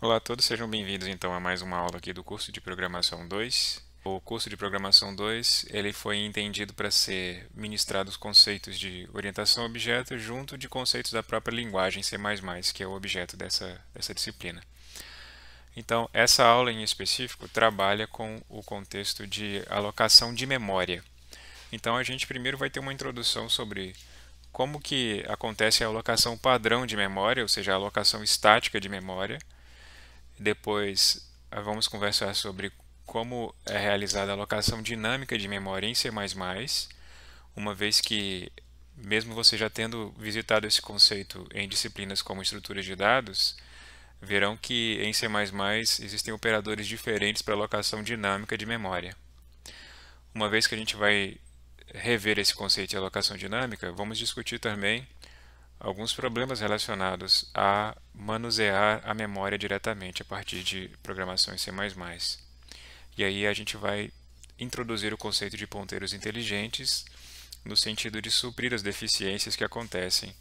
Olá a todos, sejam bem-vindos então a mais uma aula aqui do curso de Programação 2. O curso de Programação 2, ele foi entendido para ser ministrado os conceitos de orientação a objeto junto de conceitos da própria linguagem C++, que é o objeto dessa disciplina. Então, essa aula em específico trabalha com o contexto de alocação de memória. Então, a gente primeiro vai ter uma introdução sobre como que acontece a alocação padrão de memória, ou seja, a alocação estática de memória. Depois, vamos conversar sobre como é realizada a alocação dinâmica de memória em C++, uma vez que, mesmo você já tendo visitado esse conceito em disciplinas como estruturas de dados, verão que em C++ existem operadores diferentes para alocação dinâmica de memória. Uma vez que a gente vai rever esse conceito de alocação dinâmica, vamos discutir também alguns problemas relacionados a manusear a memória diretamente a partir de programação em C++. E aí a gente vai introduzir o conceito de ponteiros inteligentes no sentido de suprir as deficiências que acontecem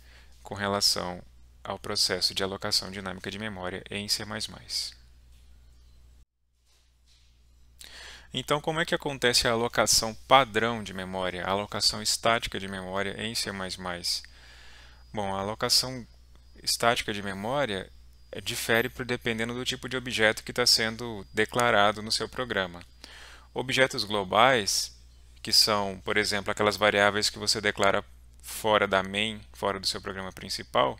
com relação ao processo de alocação dinâmica de memória em C++. Então, como é que acontece a alocação padrão de memória, a alocação estática de memória em C++? Bom, a alocação estática de memória difere dependendo do tipo de objeto que está sendo declarado no seu programa. Objetos globais, que são, por exemplo, aquelas variáveis que você declara fora da main, fora do seu programa principal,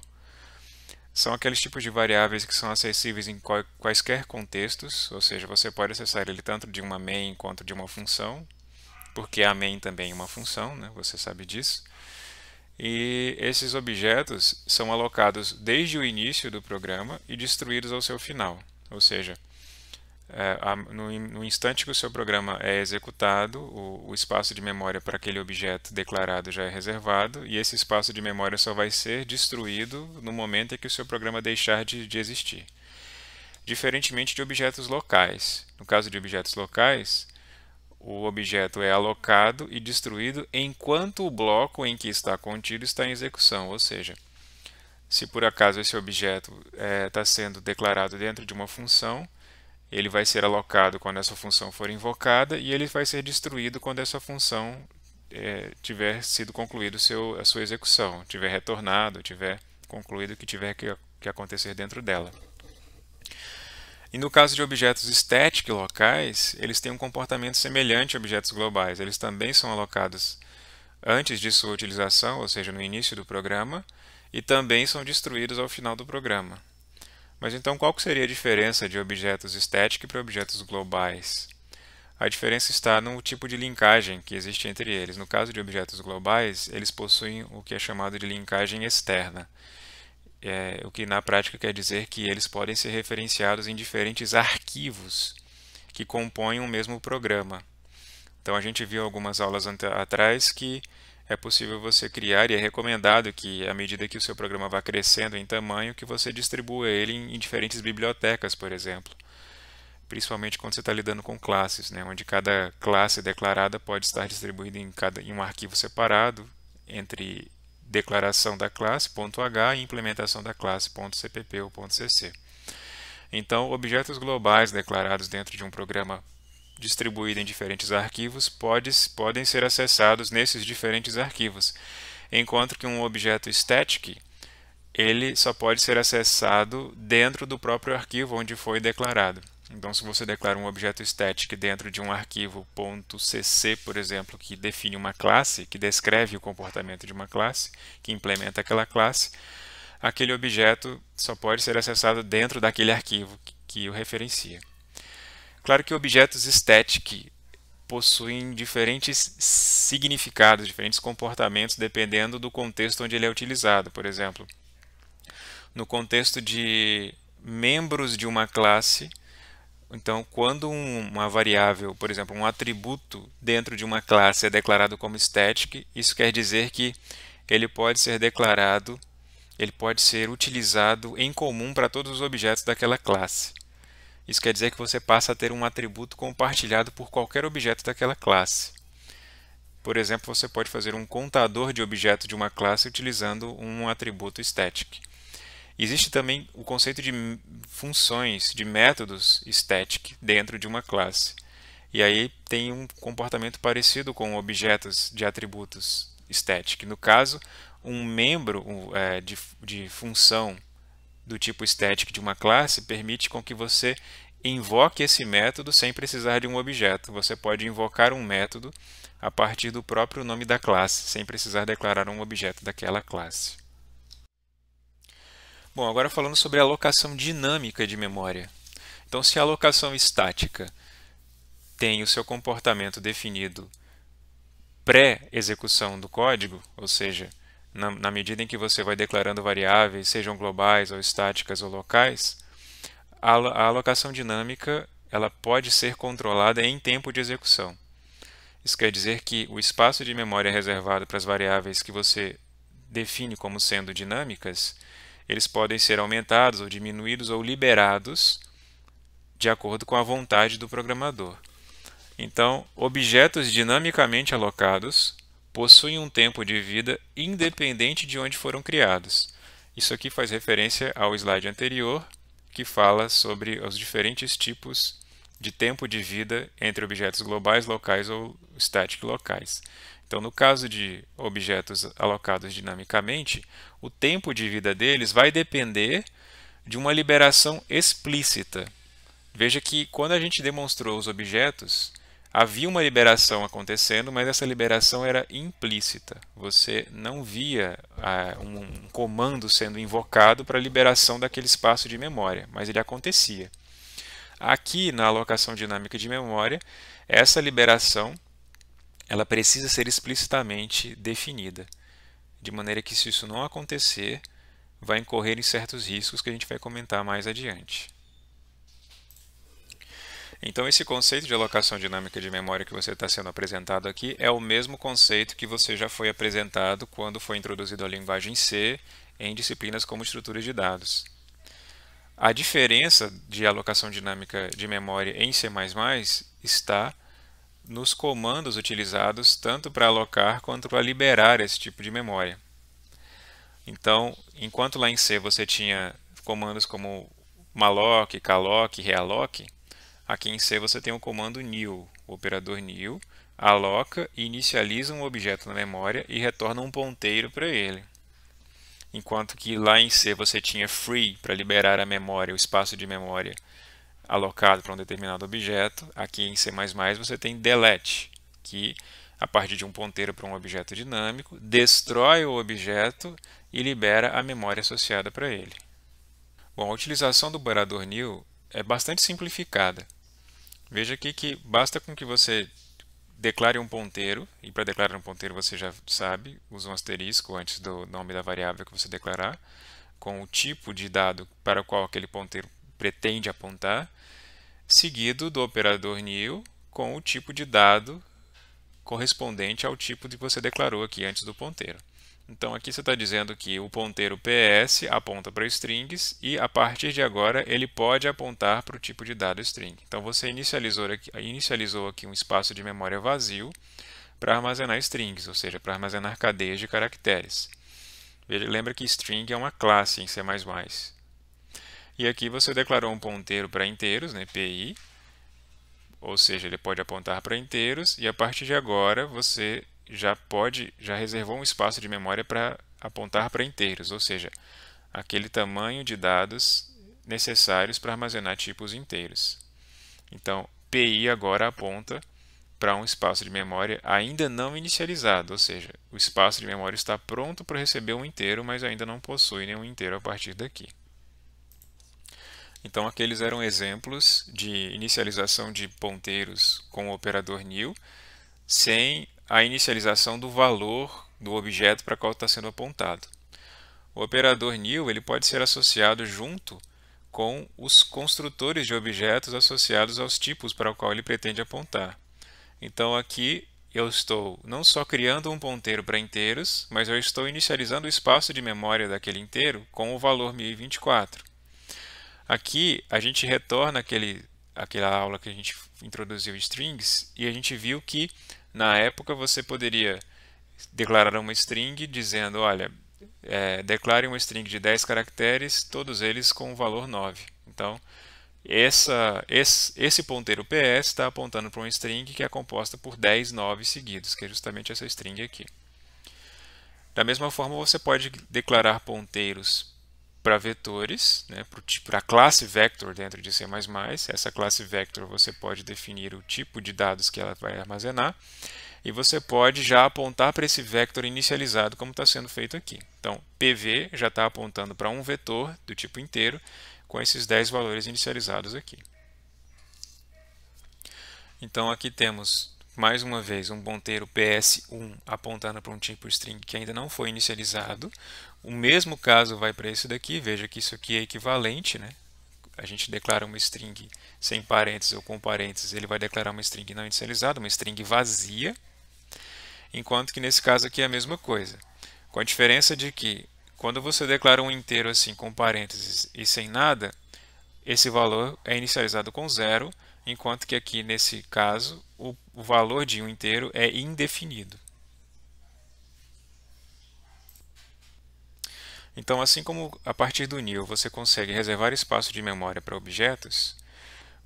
são aqueles tipos de variáveis que são acessíveis em quaisquer contextos, ou seja, você pode acessar ele tanto de uma main quanto de uma função, porque a main também é uma função, né? Você sabe disso. E esses objetos são alocados desde o início do programa e destruídos ao seu final. Ou seja, no instante que o seu programa é executado, o espaço de memória para aquele objeto declarado já é reservado, e esse espaço de memória só vai ser destruído no momento em que o seu programa deixar de existir. Diferentemente de objetos locais. No caso de objetos locais, o objeto é alocado e destruído enquanto o bloco em que está contido está em execução, ou seja, se por acaso esse objeto está sendo declarado dentro de uma função, ele vai ser alocado quando essa função for invocada e ele vai ser destruído quando essa função tiver sido concluído a sua execução, tiver retornado, tiver concluído o que tiver que acontecer dentro dela. E no caso de objetos static locais, eles têm um comportamento semelhante a objetos globais. Eles também são alocados antes de sua utilização, ou seja, no início do programa, e também são destruídos ao final do programa. Mas então qual que seria a diferença de objetos static para objetos globais? A diferença está no tipo de linkagem que existe entre eles. No caso de objetos globais, eles possuem o que é chamado de linkagem externa, o que na prática quer dizer que eles podem ser referenciados em diferentes arquivos que compõem um mesmo programa. Então a gente viu algumas aulas atrás que é possível você criar e é recomendado que, à medida que o seu programa vá crescendo em tamanho, que você distribua ele em diferentes bibliotecas, por exemplo. Principalmente quando você está lidando com classes, né, onde cada classe declarada pode estar distribuída em um arquivo separado entre declaração da classe .h e implementação da classe .cpp ou .cc. Então, objetos globais declarados dentro de um programa distribuído em diferentes arquivos podem ser acessados nesses diferentes arquivos, enquanto que um objeto static ele só pode ser acessado dentro do próprio arquivo onde foi declarado. Então, se você declara um objeto static dentro de um arquivo .cc, por exemplo, que define uma classe, que descreve o comportamento de uma classe, que implementa aquela classe, aquele objeto só pode ser acessado dentro daquele arquivo que o referencia. Claro que objetos static possuem diferentes significados, diferentes comportamentos, dependendo do contexto onde ele é utilizado. Por exemplo, no contexto de membros de uma classe, então, quando uma variável, por exemplo, um atributo dentro de uma classe é declarado como static, isso quer dizer que ele pode ser declarado, ele pode ser utilizado em comum para todos os objetos daquela classe. Isso quer dizer que você passa a ter um atributo compartilhado por qualquer objeto daquela classe. Por exemplo, você pode fazer um contador de objeto de uma classe utilizando um atributo static. Existe também o conceito de funções, de métodos static dentro de uma classe. E aí tem um comportamento parecido com objetos de atributos static. No caso, um membro de função do tipo static de uma classe permite com que você invoque esse método sem precisar de um objeto. Você pode invocar um método a partir do próprio nome da classe, sem precisar declarar um objeto daquela classe. Bom, agora falando sobre a alocação dinâmica de memória. Então, se a alocação estática tem o seu comportamento definido pré-execução do código, ou seja, na medida em que você vai declarando variáveis, sejam globais ou estáticas ou locais, a alocação dinâmica ela pode ser controlada em tempo de execução. Isso quer dizer que o espaço de memória reservado para as variáveis que você define como sendo dinâmicas, eles podem ser aumentados ou diminuídos ou liberados de acordo com a vontade do programador. Então, objetos dinamicamente alocados possuem um tempo de vida independente de onde foram criados. Isso aqui faz referência ao slide anterior, que fala sobre os diferentes tipos de tempo de vida entre objetos globais, locais ou static locais. Então, no caso de objetos alocados dinamicamente, o tempo de vida deles vai depender de uma liberação explícita. Veja que quando a gente demonstrou os objetos, havia uma liberação acontecendo, mas essa liberação era implícita. Você não via um comando sendo invocado para a liberação daquele espaço de memória, mas ele acontecia. Aqui, na alocação dinâmica de memória, essa liberação ela precisa ser explicitamente definida, de maneira que, se isso não acontecer, vai incorrer em certos riscos que a gente vai comentar mais adiante. Então, esse conceito de alocação dinâmica de memória que você está sendo apresentado aqui é o mesmo conceito que você já foi apresentado quando foi introduzido a linguagem C em disciplinas como estruturas de dados. A diferença de alocação dinâmica de memória em C++ está nos comandos utilizados tanto para alocar quanto para liberar esse tipo de memória. Então, enquanto lá em C você tinha comandos como malloc, calloc, realloc, aqui em C você tem o comando new, o operador new, aloca e inicializa um objeto na memória e retorna um ponteiro para ele. Enquanto que lá em C você tinha free para liberar a memória, o espaço de memória alocado para um determinado objeto, aqui em C++ você tem delete, que a partir de um ponteiro para um objeto dinâmico, destrói o objeto e libera a memória associada para ele. Bom, a utilização do operador new é bastante simplificada. Veja aqui que basta com que você declare um ponteiro, e para declarar um ponteiro você já sabe, usa um asterisco antes do nome da variável que você declarar, com o tipo de dado para o qual aquele ponteiro pretende apontar, seguido do operador new com o tipo de dado correspondente ao tipo que você declarou aqui antes do ponteiro. Então aqui você está dizendo que o ponteiro PS aponta para strings e a partir de agora ele pode apontar para o tipo de dado string. Então você inicializou aqui um espaço de memória vazio para armazenar strings, ou seja, para armazenar cadeias de caracteres. Lembra que string é uma classe em C++. E aqui você declarou um ponteiro para inteiros, né, PI, ou seja, ele pode apontar para inteiros, e a partir de agora você já reservou um espaço de memória para apontar para inteiros, ou seja, aquele tamanho de dados necessários para armazenar tipos inteiros. Então, PI agora aponta para um espaço de memória ainda não inicializado, ou seja, o espaço de memória está pronto para receber um inteiro, mas ainda não possui nenhum inteiro a partir daqui. Então, aqueles eram exemplos de inicialização de ponteiros com o operador new, sem a inicialização do valor do objeto para qual está sendo apontado. O operador new ele pode ser associado junto com os construtores de objetos associados aos tipos para o qual ele pretende apontar. Então, aqui eu estou não só criando um ponteiro para inteiros, mas eu estou inicializando o espaço de memória daquele inteiro com o valor 1024. Aqui a gente retorna aquela aula que a gente introduziu strings e a gente viu que na época você poderia declarar uma string dizendo, olha, declare uma string de 10 caracteres, todos eles com o valor 9. Então, esse ponteiro PS está apontando para uma string que é composta por 10 9 seguidos, que é justamente essa string aqui. Da mesma forma, você pode declarar ponteiros para vetores, né, para a classe vector dentro de C++. Essa classe vector você pode definir o tipo de dados que ela vai armazenar. E você pode já apontar para esse vector inicializado, como está sendo feito aqui. Então, PV já está apontando para um vetor do tipo inteiro, com esses 10 valores inicializados aqui. Então, aqui temos, mais uma vez, um ponteiro PS1 apontando para um tipo string que ainda não foi inicializado. O mesmo caso vai para esse daqui, veja que isso aqui é equivalente, né? A gente declara uma string sem parênteses ou com parênteses, ele vai declarar uma string não inicializada, uma string vazia. Enquanto que nesse caso aqui é a mesma coisa, com a diferença de que quando você declara um inteiro assim com parênteses e sem nada, esse valor é inicializado com zero, enquanto que aqui nesse caso o valor de um inteiro é indefinido. Então, assim como a partir do nil você consegue reservar espaço de memória para objetos,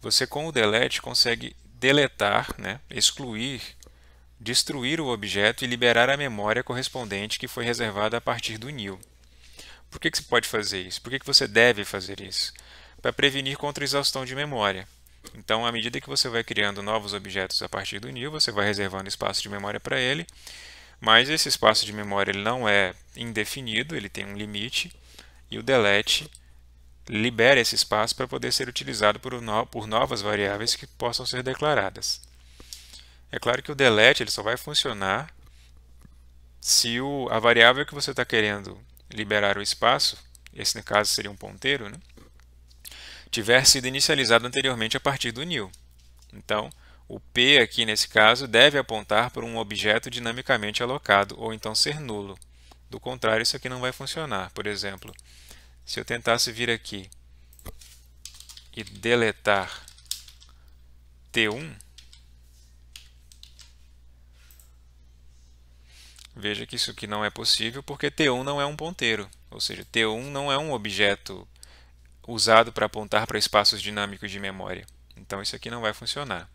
você com o delete consegue deletar, né, excluir, destruir o objeto e liberar a memória correspondente que foi reservada a partir do nil. Por que você pode fazer isso? Por que você deve fazer isso? Para prevenir contra exaustão de memória. Então, à medida que você vai criando novos objetos a partir do nil, você vai reservando espaço de memória para ele, mas esse espaço de memória ele não é indefinido, ele tem um limite, e o delete libera esse espaço para poder ser utilizado por novas variáveis que possam ser declaradas. É claro que o delete ele só vai funcionar se a variável que você está querendo liberar o espaço, esse no caso seria um ponteiro, né, tiver sido inicializado anteriormente a partir do nil. Então, o P aqui nesse caso deve apontar para um objeto dinamicamente alocado, ou então ser nulo. Do contrário, isso aqui não vai funcionar. Por exemplo, se eu tentasse vir aqui e deletar T1, veja que isso aqui não é possível porque T1 não é um ponteiro, ou seja, T1 não é um objeto usado para apontar para espaços dinâmicos de memória. Então isso aqui não vai funcionar.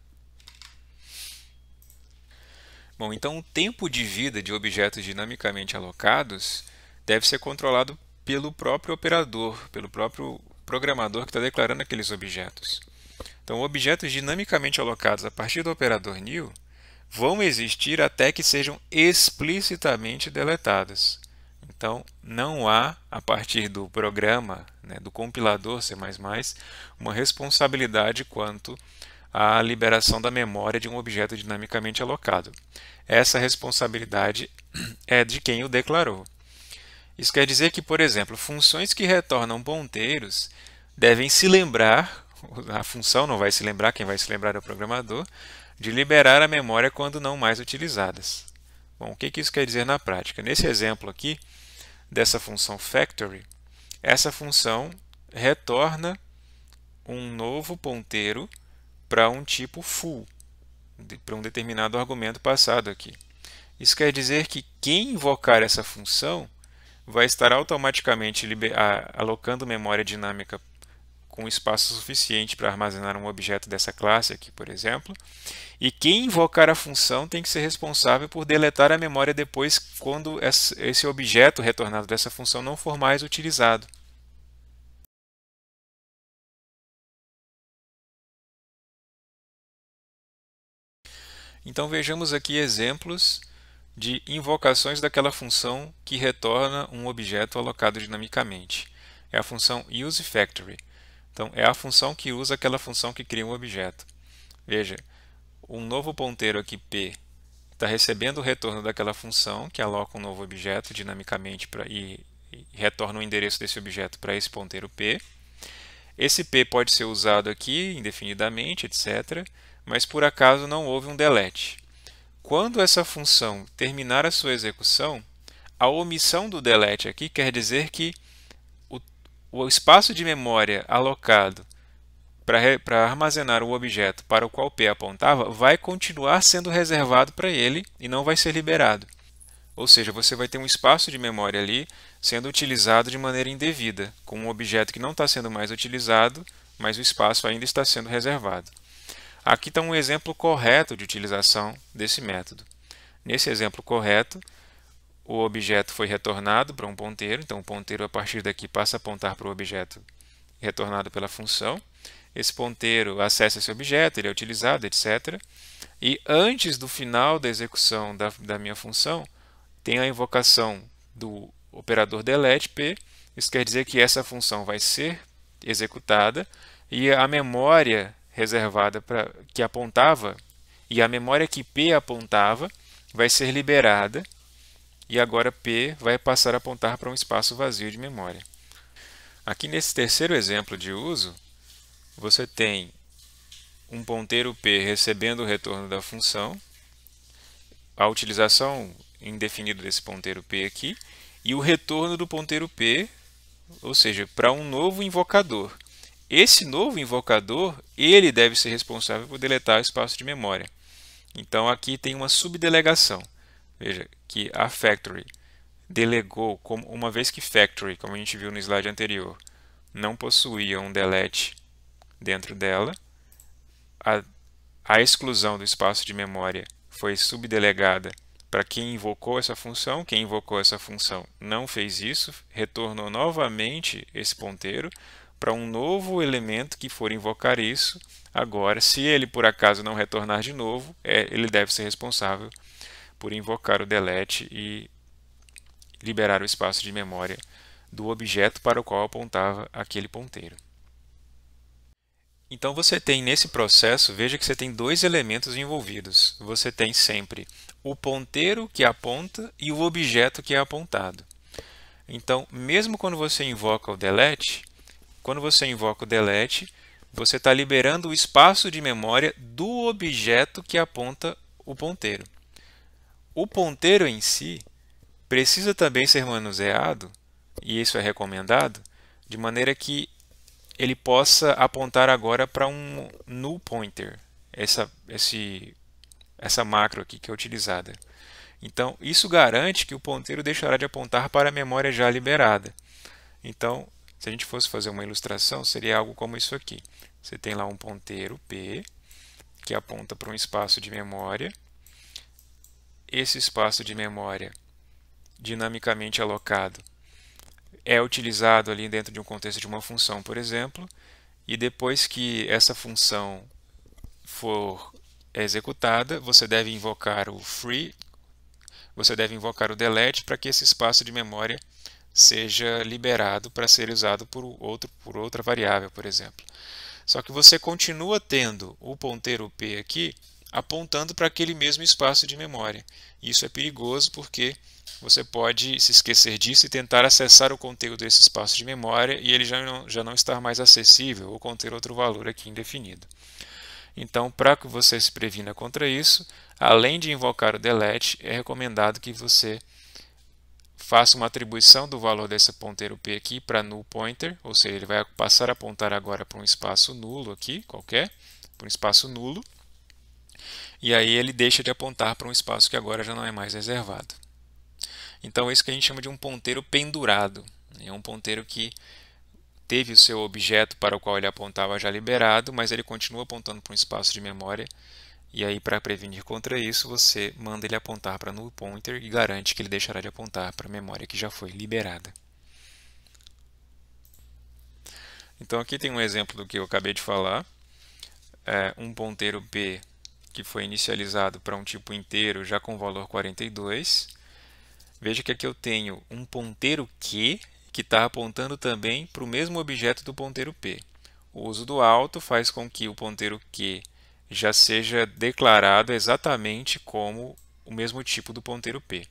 Bom, então o tempo de vida de objetos dinamicamente alocados deve ser controlado pelo próprio operador, pelo próprio programador que está declarando aqueles objetos. Então, objetos dinamicamente alocados a partir do operador nil vão existir até que sejam explicitamente deletados. Então, não há, a partir do programa, né, do compilador C++, uma responsabilidade quanto à liberação da memória de um objeto dinamicamente alocado. Essa responsabilidade é de quem o declarou. Isso quer dizer que, por exemplo, funções que retornam ponteiros devem se lembrar, a função não vai se lembrar, quem vai se lembrar é o programador, de liberar a memória quando não mais utilizadas. Bom, o que isso quer dizer na prática? Nesse exemplo aqui, dessa função factory, essa função retorna um novo ponteiro para um tipo full, para um determinado argumento passado aqui. Isso quer dizer que quem invocar essa função vai estar automaticamente alocando memória dinâmica com espaço suficiente para armazenar um objeto dessa classe aqui, por exemplo. E quem invocar a função tem que ser responsável por deletar a memória depois quando esse objeto retornado dessa função não for mais utilizado. Então vejamos aqui exemplos de invocações daquela função que retorna um objeto alocado dinamicamente. É a função useFactory. Então, é a função que usa aquela função que cria um objeto. Veja, um novo ponteiro aqui, P, está recebendo o retorno daquela função que aloca um novo objeto dinamicamente e retorna o endereço desse objeto para esse ponteiro P. Esse P pode ser usado aqui indefinidamente, etc., mas por acaso não houve um delete. Quando essa função terminar a sua execução, a omissão do delete aqui quer dizer que o espaço de memória alocado para armazenar o objeto para o qual P apontava vai continuar sendo reservado para ele e não vai ser liberado. Ou seja, você vai ter um espaço de memória ali sendo utilizado de maneira indevida, com um objeto que não está sendo mais utilizado, mas o espaço ainda está sendo reservado. Aqui está um exemplo correto de utilização desse método. Nesse exemplo correto, o objeto foi retornado para um ponteiro, então o ponteiro a partir daqui passa a apontar para o objeto retornado pela função. Esse ponteiro acessa esse objeto, ele é utilizado, etc. E antes do final da execução da minha função, tem a invocação do operador delete p. Isso quer dizer que essa função vai ser executada e a memória reservada que apontava e a memória que p apontava vai ser liberada e agora p vai passar a apontar para um espaço vazio de memória. Aqui nesse terceiro exemplo de uso, você tem um ponteiro p recebendo o retorno da função, a utilização indefinida desse ponteiro p aqui, e o retorno do ponteiro p, ou seja, para um novo invocador. Esse novo invocador, ele deve ser responsável por deletar o espaço de memória. Então aqui tem uma subdelegação. Veja que a factory delegou, uma vez que factory, como a gente viu no slide anterior, não possuía um delete dentro dela, a exclusão do espaço de memória foi subdelegada para quem invocou essa função. Quem invocou essa função não fez isso, retornou novamente esse ponteiro para um novo elemento que for invocar isso. Agora, se ele por acaso não retornar de novo, ele deve ser responsável por invocar o delete e liberar o espaço de memória do objeto para o qual apontava aquele ponteiro. Então você tem nesse processo, veja que você tem dois elementos envolvidos. Você tem sempre o ponteiro que aponta e o objeto que é apontado. Então, mesmo quando você invoca o delete, você está liberando o espaço de memória do objeto que aponta o ponteiro. O ponteiro em si precisa também ser manuseado, e isso é recomendado, de maneira que ele possa apontar agora para um null pointer, essa macro aqui que é utilizada. Então, isso garante que o ponteiro deixará de apontar para a memória já liberada. Então, se a gente fosse fazer uma ilustração, seria algo como isso aqui. Você tem lá um ponteiro P, que aponta para um espaço de memória. Esse espaço de memória, dinamicamente alocado, é utilizado ali dentro de um contexto de uma função, por exemplo, e depois que essa função for executada, você deve invocar o free, você deve invocar o delete para que esse espaço de memória seja liberado para ser usado por outra variável, por exemplo. Só que você continua tendo o ponteiro p aqui apontando para aquele mesmo espaço de memória. Isso é perigoso porque você pode se esquecer disso e tentar acessar o conteúdo desse espaço de memória e ele já não está mais acessível ou conter outro valor aqui indefinido. Então, para que você se previna contra isso, além de invocar o delete, é recomendado que você faça uma atribuição do valor desse ponteiro p aqui para null pointer, ou seja, ele vai passar a apontar agora para um espaço nulo aqui, qualquer, para um espaço nulo, e aí ele deixa de apontar para um espaço que agora já não é mais reservado. Então, é isso que a gente chama de um ponteiro pendurado. É um ponteiro que teve o seu objeto para o qual ele apontava já liberado, mas ele continua apontando para um espaço de memória. E aí, para prevenir contra isso, você manda ele apontar para null pointer e garante que ele deixará de apontar para a memória que já foi liberada. Então, aqui tem um exemplo do que eu acabei de falar. Um ponteiro p que foi inicializado para um tipo inteiro já com valor 42. Veja que aqui eu tenho um ponteiro q que está apontando também para o mesmo objeto do ponteiro p. O uso do alto faz com que o ponteiro q já seja declarado exatamente como o mesmo tipo do ponteiro p.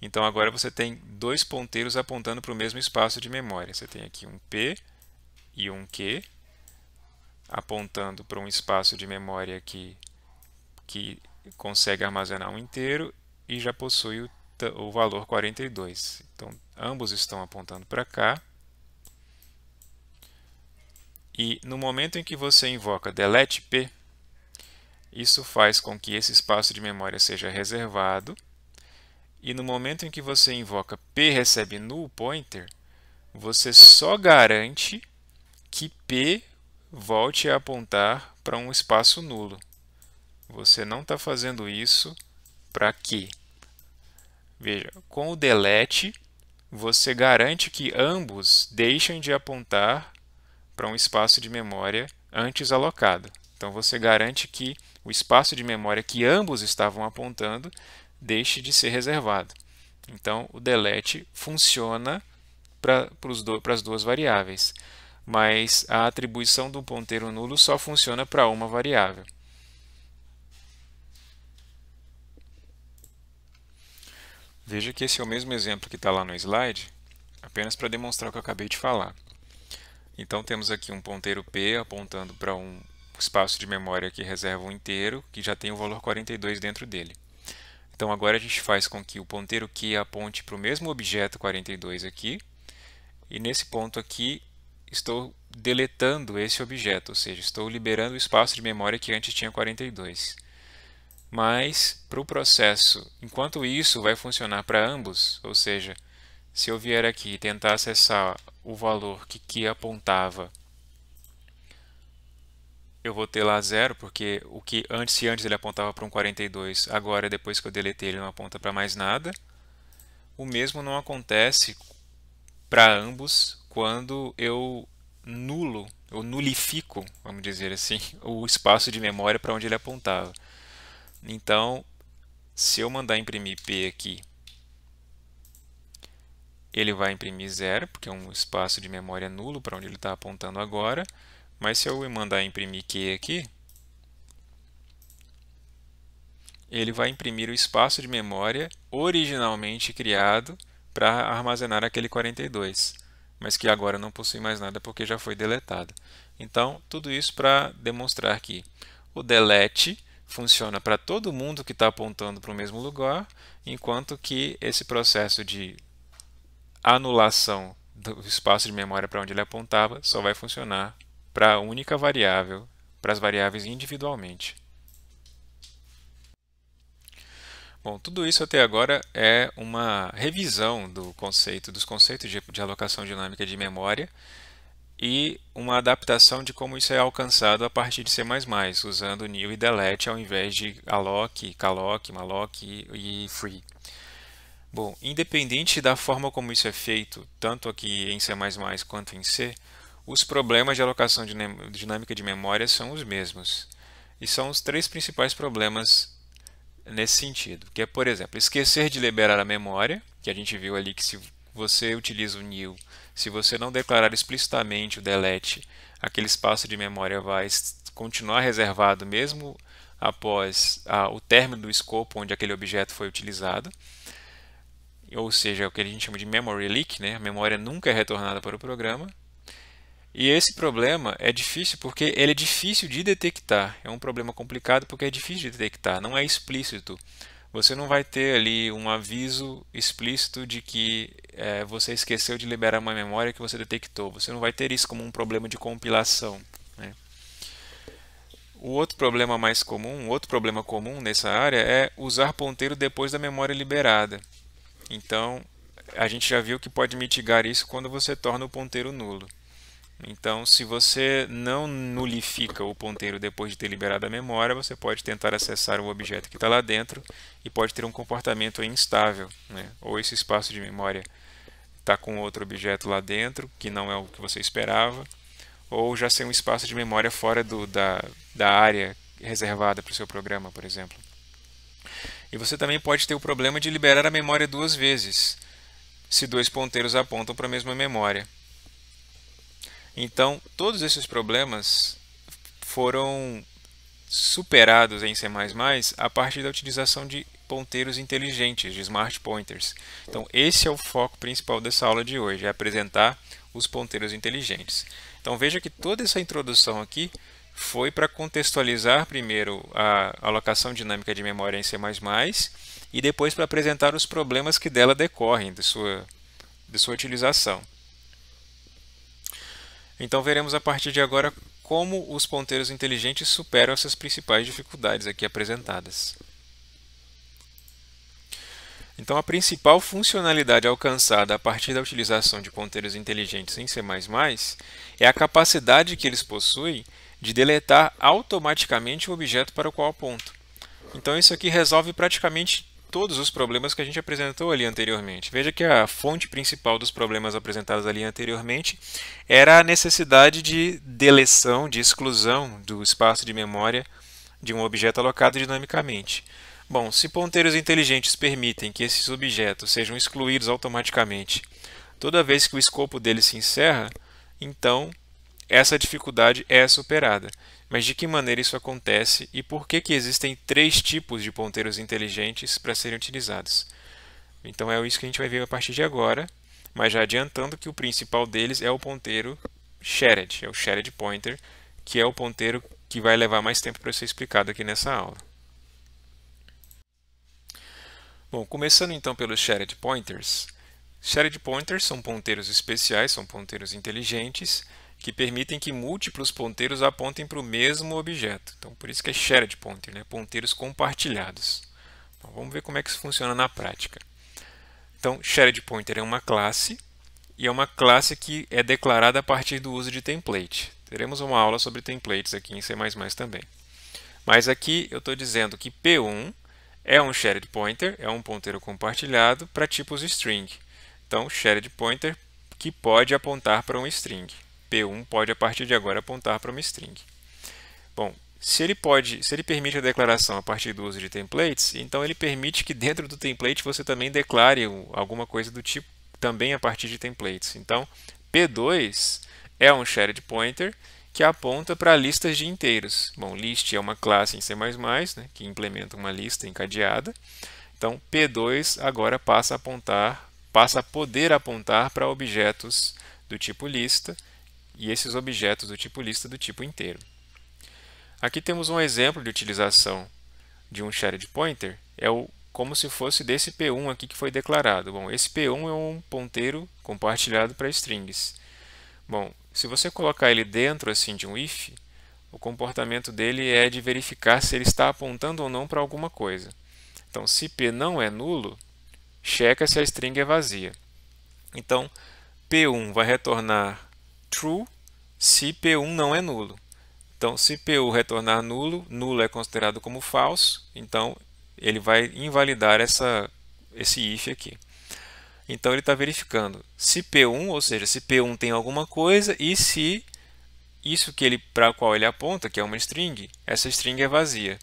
Então agora você tem dois ponteiros apontando para o mesmo espaço de memória. Você tem aqui um p e um q apontando para um espaço de memória que consegue armazenar um inteiro e já possui o valor 42. Então, ambos estão apontando para cá. E no momento em que você invoca delete p, isso faz com que esse espaço de memória seja reservado e no momento em que você invoca P recebe null pointer, você só garante que P volte a apontar para um espaço nulo. Você não está fazendo isso para Q. Veja, com o delete, você garante que ambos deixem de apontar para um espaço de memória antes alocado. Então, você garante que o espaço de memória que ambos estavam apontando deixe de ser reservado. Então, o delete funciona para as duas variáveis, mas a atribuição do ponteiro nulo só funciona para uma variável. Veja que esse é o mesmo exemplo que está lá no slide, apenas para demonstrar o que eu acabei de falar. Então, temos aqui um ponteiro P apontando para um espaço de memória que reserva um inteiro, que já tem o valor 42 dentro dele. Então, agora a gente faz com que o ponteiro Q aponte para o mesmo objeto 42 aqui, e nesse ponto aqui estou deletando esse objeto, ou seja, estou liberando o espaço de memória que antes tinha 42. Mas, para o processo, enquanto isso vai funcionar para ambos, ou seja, se eu vier aqui e tentar acessar o valor que apontava, eu vou ter lá 0, porque se antes ele apontava para um 42, agora depois que eu deletei ele não aponta para mais nada. O mesmo não acontece para ambos quando eu nulifico, vamos dizer assim, o espaço de memória para onde ele apontava. Então, se eu mandar imprimir P aqui, ele vai imprimir 0, porque é um espaço de memória nulo para onde ele está apontando agora. Mas se eu mandar imprimir Q aqui, ele vai imprimir o espaço de memória originalmente criado para armazenar aquele 42, mas que agora não possui mais nada porque já foi deletado. Então, tudo isso para demonstrar que o delete funciona para todo mundo que está apontando para o mesmo lugar, enquanto que esse processo de anulação do espaço de memória para onde ele apontava só vai funcionar para a única variável, para as variáveis individualmente. Bom, tudo isso até agora é uma revisão dos conceitos de alocação dinâmica de memória e uma adaptação de como isso é alcançado a partir de C++, usando new e delete ao invés de alloc, calloc, malloc e free. Bom, independente da forma como isso é feito, tanto aqui em C++ quanto em C, os problemas de alocação dinâmica de memória são os mesmos. E são os três principais problemas nesse sentido, que é, por exemplo, esquecer de liberar a memória, que a gente viu ali que se você utiliza o new, se você não declarar explicitamente o delete, aquele espaço de memória vai continuar reservado mesmo após o término do escopo onde aquele objeto foi utilizado, ou seja, o que a gente chama de memory leak, né? A memória nunca é retornada para o programa. E esse problema é difícil porque ele é difícil de detectar. É um problema complicado porque é difícil de detectar, não é explícito. Você não vai ter ali um aviso explícito de que você esqueceu de liberar uma memória que você detectou. Você não vai ter isso como um problema de compilação, né? O outro problema mais comum, outro problema comum nessa área é usar ponteiro depois da memória liberada. Então, a gente já viu que pode mitigar isso quando você torna o ponteiro nulo. Então, se você não nulifica o ponteiro depois de ter liberado a memória, você pode tentar acessar o objeto que está lá dentro e pode ter um comportamento instável, né? Ou esse espaço de memória está com outro objeto lá dentro, que não é o que você esperava, ou já ser um espaço de memória fora da área reservada para o seu programa, por exemplo. E você também pode ter o problema de liberar a memória duas vezes, se dois ponteiros apontam para a mesma memória. Então, todos esses problemas foram superados em C++ a partir da utilização de ponteiros inteligentes, de smart pointers. Então, esse é o foco principal dessa aula de hoje, é apresentar os ponteiros inteligentes. Então, veja que toda essa introdução aqui foi para contextualizar primeiro a alocação dinâmica de memória em C++ e depois para apresentar os problemas que dela decorrem de sua utilização. Então veremos a partir de agora como os ponteiros inteligentes superam essas principais dificuldades aqui apresentadas. Então, a principal funcionalidade alcançada a partir da utilização de ponteiros inteligentes em C++ é a capacidade que eles possuem de deletar automaticamente o objeto para o qual apontam. Então, isso aqui resolve praticamente todos os problemas que a gente apresentou ali anteriormente. Veja que a fonte principal dos problemas apresentados ali anteriormente era a necessidade de deleção, de exclusão do espaço de memória de um objeto alocado dinamicamente. Bom, se ponteiros inteligentes permitem que esses objetos sejam excluídos automaticamente toda vez que o escopo deles se encerra, então essa dificuldade é superada. Mas de que maneira isso acontece e por que existem três tipos de ponteiros inteligentes para serem utilizados? Então é isso que a gente vai ver a partir de agora, mas já adiantando que o principal deles é o ponteiro shared, é o shared pointer, que é o ponteiro que vai levar mais tempo para ser explicado aqui nessa aula. Bom, começando então pelos shared pointers. Shared pointers são ponteiros especiais, são ponteiros inteligentes, que permitem que múltiplos ponteiros apontem para o mesmo objeto. Então, por isso que é shared pointer, né? Ponteiros compartilhados. Então, vamos ver como é que isso funciona na prática. Então, shared pointer é uma classe, e é uma classe que é declarada a partir do uso de template. Teremos uma aula sobre templates aqui em C++ também. Mas aqui eu estou dizendo que P1 é um shared pointer, é um ponteiro compartilhado para tipos string. Então, shared pointer que pode apontar para um string. P1 pode, a partir de agora, apontar para uma string. Bom, se ele permite a declaração a partir do uso de templates, então ele permite que dentro do template você também declare alguma coisa do tipo também a partir de templates. Então, P2 é um shared pointer que aponta para listas de inteiros. Bom, list é uma classe em C++, né, que implementa uma lista encadeada. Então, P2 agora passa a poder apontar para objetos do tipo lista, e esses objetos do tipo lista do tipo inteiro. Aqui temos um exemplo de utilização de um shared pointer, como se fosse desse P1 aqui que foi declarado. Bom, esse P1 é um ponteiro compartilhado para strings. Bom, se você colocar ele dentro assim de um if, o comportamento dele é de verificar se ele está apontando ou não para alguma coisa. Então, se P não é nulo, checa se a string é vazia. Então, P1 vai retornar true se P1 não é nulo. Então, se P1 retornar nulo, nulo é considerado como falso, então ele vai invalidar esse if aqui. Então, ele está verificando se P1, ou seja, se P1 tem alguma coisa e se isso para o qual ele aponta, que é uma string, essa string é vazia.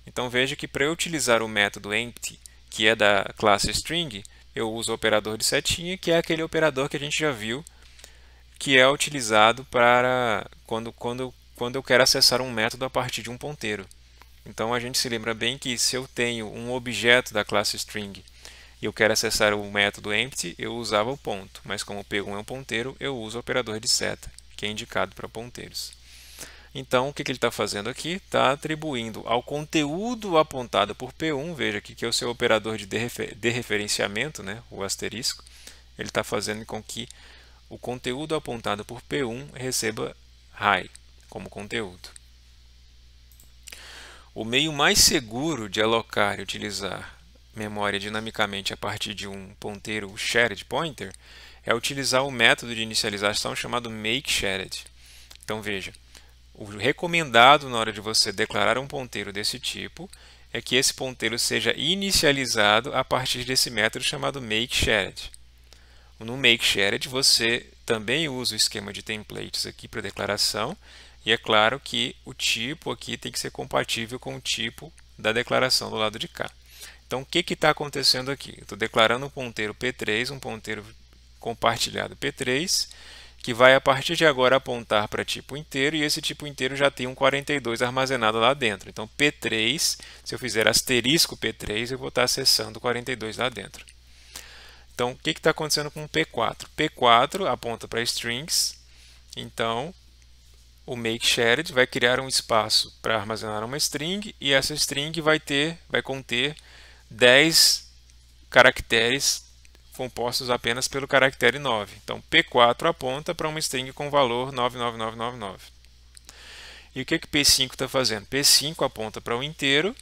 Então, veja que para eu utilizar o método empty, que é da classe string, eu uso o operador de setinha, que é aquele operador que a gente já viu, que é utilizado para quando eu quero acessar um método a partir de um ponteiro. Então, a gente se lembra bem que se eu tenho um objeto da classe string e eu quero acessar o método empty, eu usava o ponto. Mas como o P1 é um ponteiro, eu uso o operador de seta, que é indicado para ponteiros. Então, o que ele está fazendo aqui? Está atribuindo ao conteúdo apontado por P1, veja aqui que é o seu operador de dereferenciamento, né, o asterisco, ele está fazendo com que o conteúdo apontado por P1 receba high como conteúdo. O meio mais seguro de alocar e utilizar memória dinamicamente a partir de um ponteiro shared pointer é utilizar o método de inicialização chamado makeShared. Então veja, o recomendado na hora de você declarar um ponteiro desse tipo é que esse ponteiro seja inicializado a partir desse método chamado makeShared. No makeShared você também usa o esquema de templates aqui para declaração, e é claro que o tipo aqui tem que ser compatível com o tipo da declaração do lado de cá. Então, o que está acontecendo aqui? Eu estou declarando um ponteiro P3, um ponteiro compartilhado P3, que vai a partir de agora apontar para tipo inteiro, e esse tipo inteiro já tem um 42 armazenado lá dentro. Então, P3, se eu fizer asterisco P3, eu vou estar acessando o 42 lá dentro. Então, o que está acontecendo com o P4? P4 aponta para strings, então o makeShared vai criar um espaço para armazenar uma string, e essa string vai conter 10 caracteres compostos apenas pelo caractere 9. Então, P4 aponta para uma string com valor 99999. E o que P5 está fazendo? P5 aponta para um inteiro,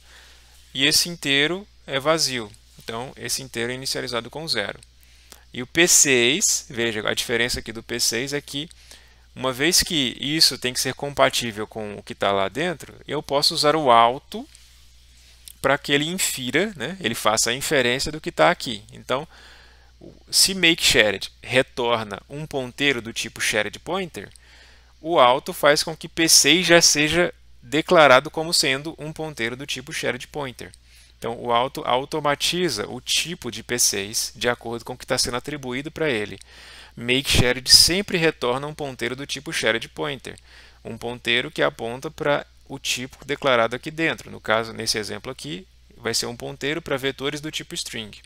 e esse inteiro é vazio. Então, esse inteiro é inicializado com 0. E o P6, veja, a diferença aqui do P6 é que, uma vez que isso tem que ser compatível com o que está lá dentro, eu posso usar o alto para que ele infira, né? Ele faça a inferência do que está aqui. Então, se makeShared retorna um ponteiro do tipo shared pointer, o alto faz com que P6 já seja declarado como sendo um ponteiro do tipo shared pointer. Então, o alto automatiza o tipo de P6 de acordo com o que está sendo atribuído para ele. makeShared sempre retorna um ponteiro do tipo shared pointer, um ponteiro que aponta para o tipo declarado aqui dentro. No caso, nesse exemplo aqui, vai ser um ponteiro para vetores do tipo string.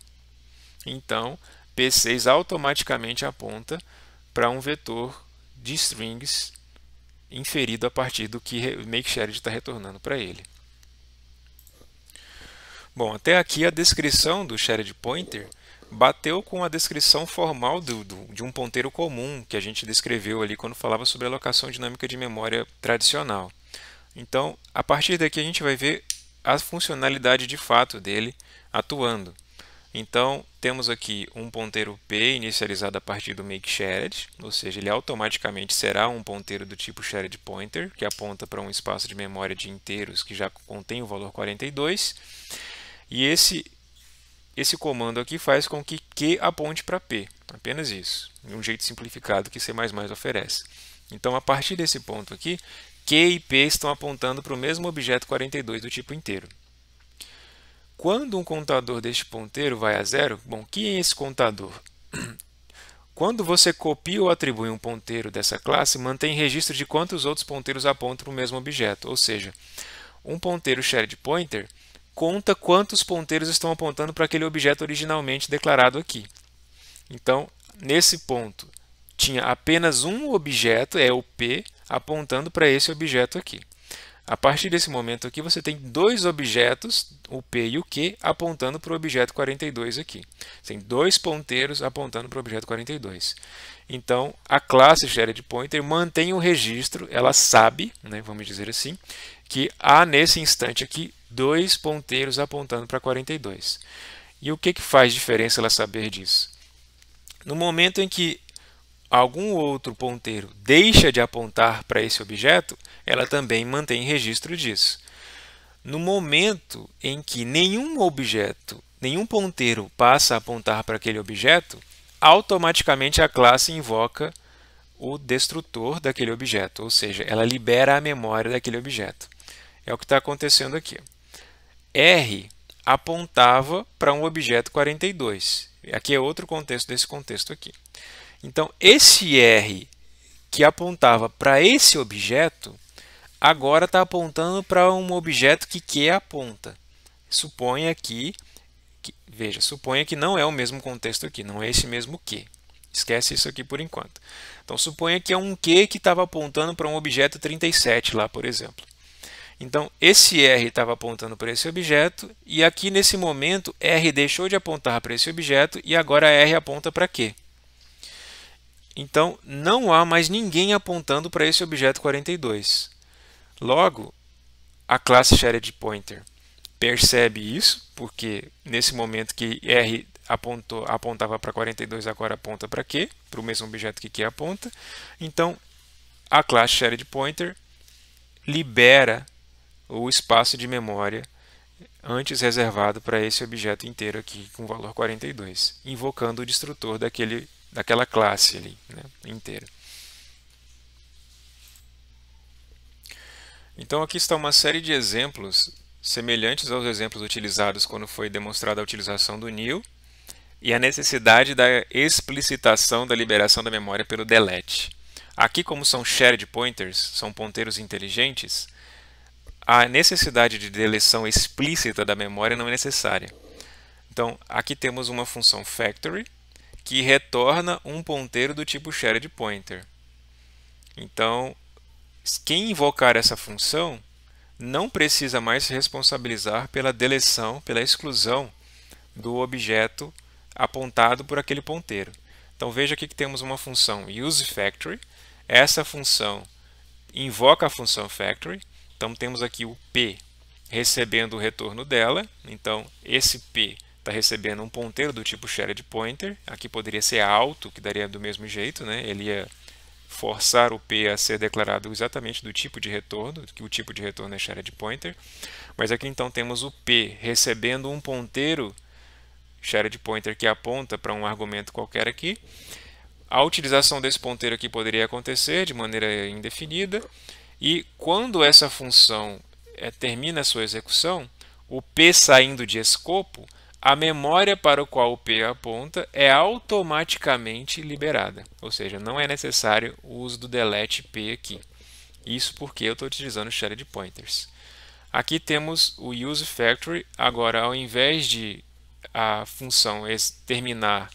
Então, P6 automaticamente aponta para um vetor de strings inferido a partir do que makeShared está retornando para ele. Bom, até aqui a descrição do shared pointer bateu com a descrição formal de um ponteiro comum que a gente descreveu ali quando falava sobre a alocação dinâmica de memória tradicional. Então, a partir daqui a gente vai ver a funcionalidade de fato dele atuando. Então, temos aqui um ponteiro P inicializado a partir do makeShared, ou seja, ele automaticamente será um ponteiro do tipo shared pointer, que aponta para um espaço de memória de inteiros que já contém o valor 42. E esse comando aqui faz com que Q aponte para P, apenas isso, de um jeito simplificado que C++ oferece. Então, a partir desse ponto aqui, Q e P estão apontando para o mesmo objeto 42 do tipo inteiro. Quando um contador deste ponteiro vai a 0, bom, quem é esse contador? Quando você copia ou atribui um ponteiro dessa classe, mantém registro de quantos outros ponteiros apontam para o mesmo objeto, ou seja, um ponteiro shared pointer conta quantos ponteiros estão apontando para aquele objeto originalmente declarado aqui. Então, nesse ponto, tinha apenas um objeto, é o P, apontando para esse objeto aqui. A partir desse momento aqui, você tem dois objetos, o P e o Q, apontando para o objeto 42 aqui. Tem dois ponteiros apontando para o objeto 42. Então, a classe sharedPointer mantém o registro, ela sabe, né, vamos dizer assim, que há nesse instante aqui dois ponteiros apontando para 42. E o que faz diferença ela saber disso? No momento em que algum outro ponteiro deixa de apontar para esse objeto, ela também mantém registro disso. No momento em que nenhum objeto, nenhum ponteiro passa a apontar para aquele objeto, automaticamente a classe invoca o destrutor daquele objeto, ou seja, ela libera a memória daquele objeto. É o que está acontecendo aqui. R apontava para um objeto 42. Aqui é outro contexto desse contexto aqui. Então, esse R que apontava para esse objeto, agora está apontando para um objeto que Q aponta. Suponha que, suponha que não é o mesmo contexto aqui, não é esse mesmo Q. Esquece isso aqui por enquanto. Então, suponha que é um Q que estava apontando para um objeto 37 lá, por exemplo. Então, esse R estava apontando para esse objeto, e aqui nesse momento, R deixou de apontar para esse objeto, e agora R aponta para Q. Então, não há mais ninguém apontando para esse objeto 42. Logo, a classe sharedPointer percebe isso, porque nesse momento que R apontava para 42, agora aponta para Q, para o mesmo objeto que Q aponta. Então, a classe sharedPointer libera o espaço de memória antes reservado para esse objeto inteiro aqui com valor 42, invocando o destrutor daquela classe ali, né, inteira. Então aqui está uma série de exemplos semelhantes aos exemplos utilizados quando foi demonstrada a utilização do nil e a necessidade da explicitação da liberação da memória pelo delete. Aqui, como são shared pointers, são ponteiros inteligentes, a necessidade de deleção explícita da memória não é necessária. Então, aqui temos uma função factory que retorna um ponteiro do tipo shared pointer. Então, quem invocar essa função não precisa mais se responsabilizar pela deleção, pela exclusão do objeto apontado por aquele ponteiro. Então, veja aqui que temos uma função useFactory. Essa função invoca a função factory. Então, temos aqui o P recebendo o retorno dela. Então, esse P está recebendo um ponteiro do tipo shared pointer. Aqui poderia ser alto, que daria do mesmo jeito, né? Ele ia forçar o P a ser declarado exatamente do tipo de retorno, que o tipo de retorno é shared pointer. Mas aqui então temos o P recebendo um ponteiro shared pointer que aponta para um argumento qualquer aqui. A utilização desse ponteiro aqui poderia acontecer de maneira indefinida, e quando essa função termina a sua execução, o P saindo de escopo, a memória para o qual o P aponta é automaticamente liberada. Ou seja, não é necessário o uso do delete P aqui. Isso porque eu estou utilizando shared pointers. Aqui temos o useFactory. Agora, ao invés de a função terminar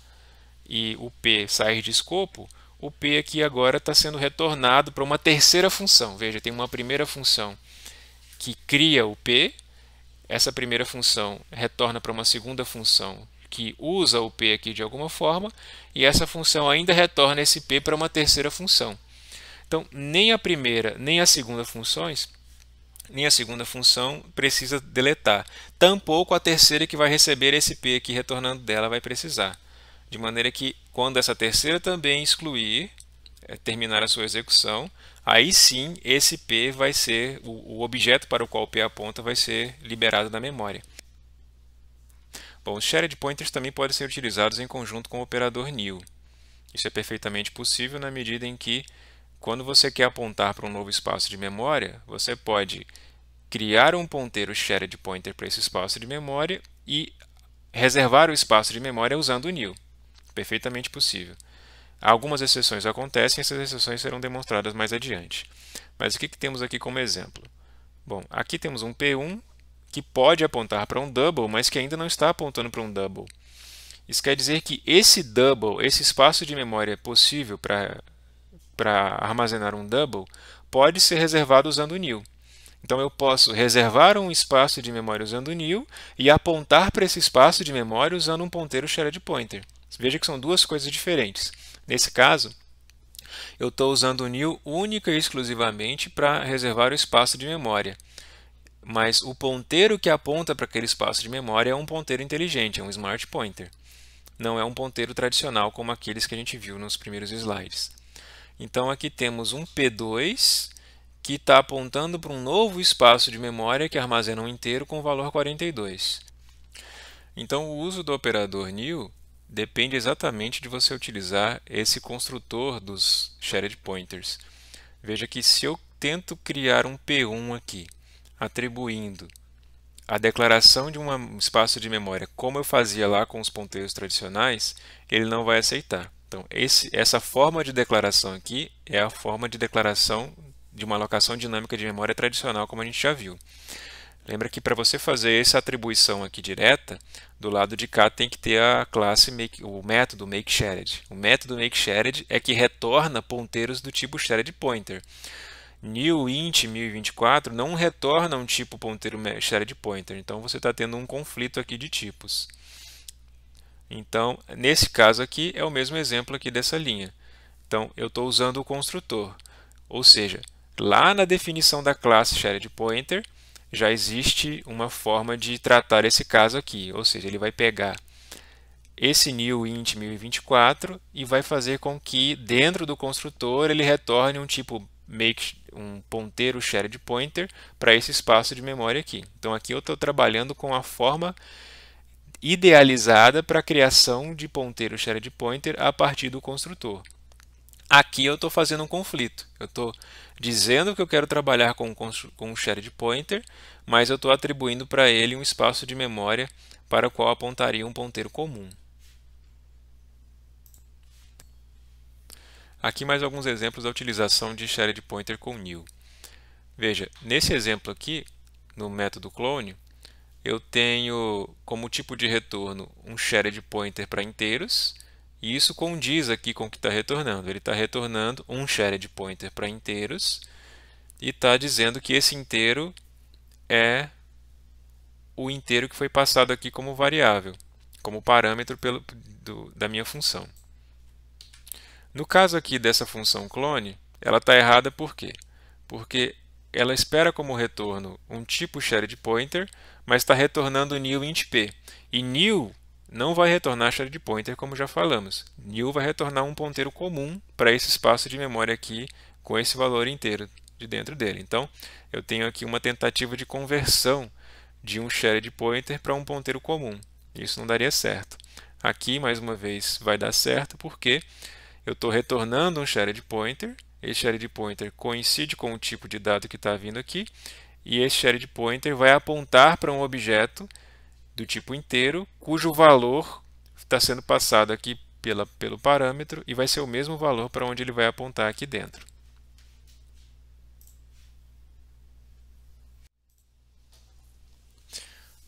e o P sair de escopo, o P aqui agora está sendo retornado para uma terceira função. Veja, tem uma primeira função que cria o P. Essa primeira função retorna para uma segunda função que usa o P aqui de alguma forma, e essa função ainda retorna esse P para uma terceira função. Então, nem a primeira nem a segunda funções, nem a segunda função precisa deletar. Tampouco a terceira que vai receber esse P aqui retornando dela vai precisar. De maneira que, quando essa terceira também excluir, terminar a sua execução, aí sim esse P vai ser, o objeto para o qual o P aponta vai ser liberado da memória. Bom, os shared pointers também podem ser utilizados em conjunto com o operador new. Isso é perfeitamente possível na medida em que, quando você quer apontar para um novo espaço de memória, você pode criar um ponteiro shared pointer para esse espaço de memória e reservar o espaço de memória usando o new. Perfeitamente possível. Algumas exceções acontecem, essas exceções serão demonstradas mais adiante. Mas o que temos aqui como exemplo? Bom, aqui temos um P1 que pode apontar para um double, mas que ainda não está apontando para um double. Isso quer dizer que esse double, esse espaço de memória possível para armazenar um double, pode ser reservado usando o new. Então eu posso reservar um espaço de memória usando o new e apontar para esse espaço de memória usando um ponteiro shared pointer. Veja que são duas coisas diferentes. Nesse caso, eu estou usando o new única e exclusivamente para reservar o espaço de memória. Mas o ponteiro que aponta para aquele espaço de memória é um ponteiro inteligente, é um smart pointer. Não é um ponteiro tradicional como aqueles que a gente viu nos primeiros slides. Então aqui temos um P2 que está apontando para um novo espaço de memória que armazena um inteiro com o valor 42. Então o uso do operador new depende exatamente de você utilizar esse construtor dos shared pointers. Veja que se eu tento criar um P1 aqui, atribuindo a declaração de um espaço de memória como eu fazia lá com os ponteiros tradicionais, ele não vai aceitar. Então, essa forma de declaração aqui é a forma de declaração de uma alocação dinâmica de memória tradicional, como a gente já viu. Lembra que para você fazer essa atribuição aqui direta, do lado de cá tem que ter a classe o método makeShared. O método makeShared é que retorna ponteiros do tipo shared pointer. New int 1024 não retorna um tipo ponteiro shared pointer, então você está tendo um conflito aqui de tipos. Então, nesse caso aqui, é o mesmo exemplo aqui dessa linha. Então, eu estou usando o construtor, ou seja, lá na definição da classe shared pointer, já existe uma forma de tratar esse caso aqui, ou seja, ele vai pegar esse new int 1024 e vai fazer com que dentro do construtor ele retorne um tipo um ponteiro shared pointer para esse espaço de memória aqui. Então aqui eu estou trabalhando com a forma idealizada para a criação de ponteiro shared pointer a partir do construtor. Aqui eu estou fazendo um conflito. Eu estou dizendo que eu quero trabalhar com um shared pointer, mas eu estou atribuindo para ele um espaço de memória para o qual apontaria um ponteiro comum. Aqui mais alguns exemplos da utilização de shared pointer com new. Veja, nesse exemplo aqui, no método clone, eu tenho como tipo de retorno um shared pointer para inteiros, e isso condiz aqui com o que está retornando. Ele está retornando um shared pointer para inteiros e está dizendo que esse inteiro é o inteiro que foi passado aqui como variável, como parâmetro da minha função. No caso aqui dessa função clone, ela está errada por quê? Porque ela espera como retorno um tipo shared pointer, mas está retornando new int p. E new não vai retornar shared pointer, como já falamos. New vai retornar um ponteiro comum para esse espaço de memória aqui, com esse valor inteiro de dentro dele. Então, eu tenho aqui uma tentativa de conversão de um shared pointer para um ponteiro comum. Isso não daria certo. Aqui, mais uma vez, vai dar certo porque eu estou retornando um shared pointer. Esse shared pointer coincide com o tipo de dado que está vindo aqui. E esse shared pointer vai apontar para um objeto do tipo inteiro, cujo valor está sendo passado aqui pelo parâmetro e vai ser o mesmo valor para onde ele vai apontar aqui dentro.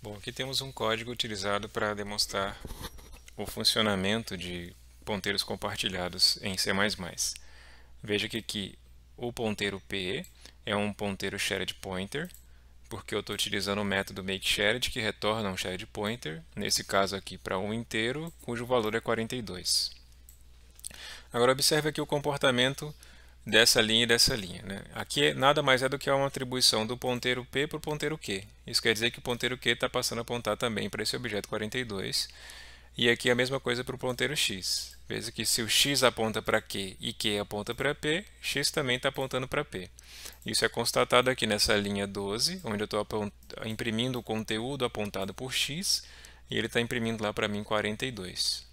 Bom, aqui temos um código utilizado para demonstrar o funcionamento de ponteiros compartilhados em C++. Veja que aqui o ponteiro P é um ponteiro shared pointer, porque eu estou utilizando o método makeShared, que retorna um shared pointer, nesse caso aqui para um inteiro, cujo valor é 42. Agora observe aqui o comportamento dessa linha e dessa linha, né? Aqui nada mais é do que uma atribuição do ponteiro P para o ponteiro Q. Isso quer dizer que o ponteiro Q está passando a apontar também para esse objeto 42. E aqui a mesma coisa para o ponteiro X. Veja que se o X aponta para Q e Q aponta para P, X também está apontando para P. Isso é constatado aqui nessa linha 12, onde eu estou imprimindo o conteúdo apontado por X, e ele está imprimindo lá para mim 42.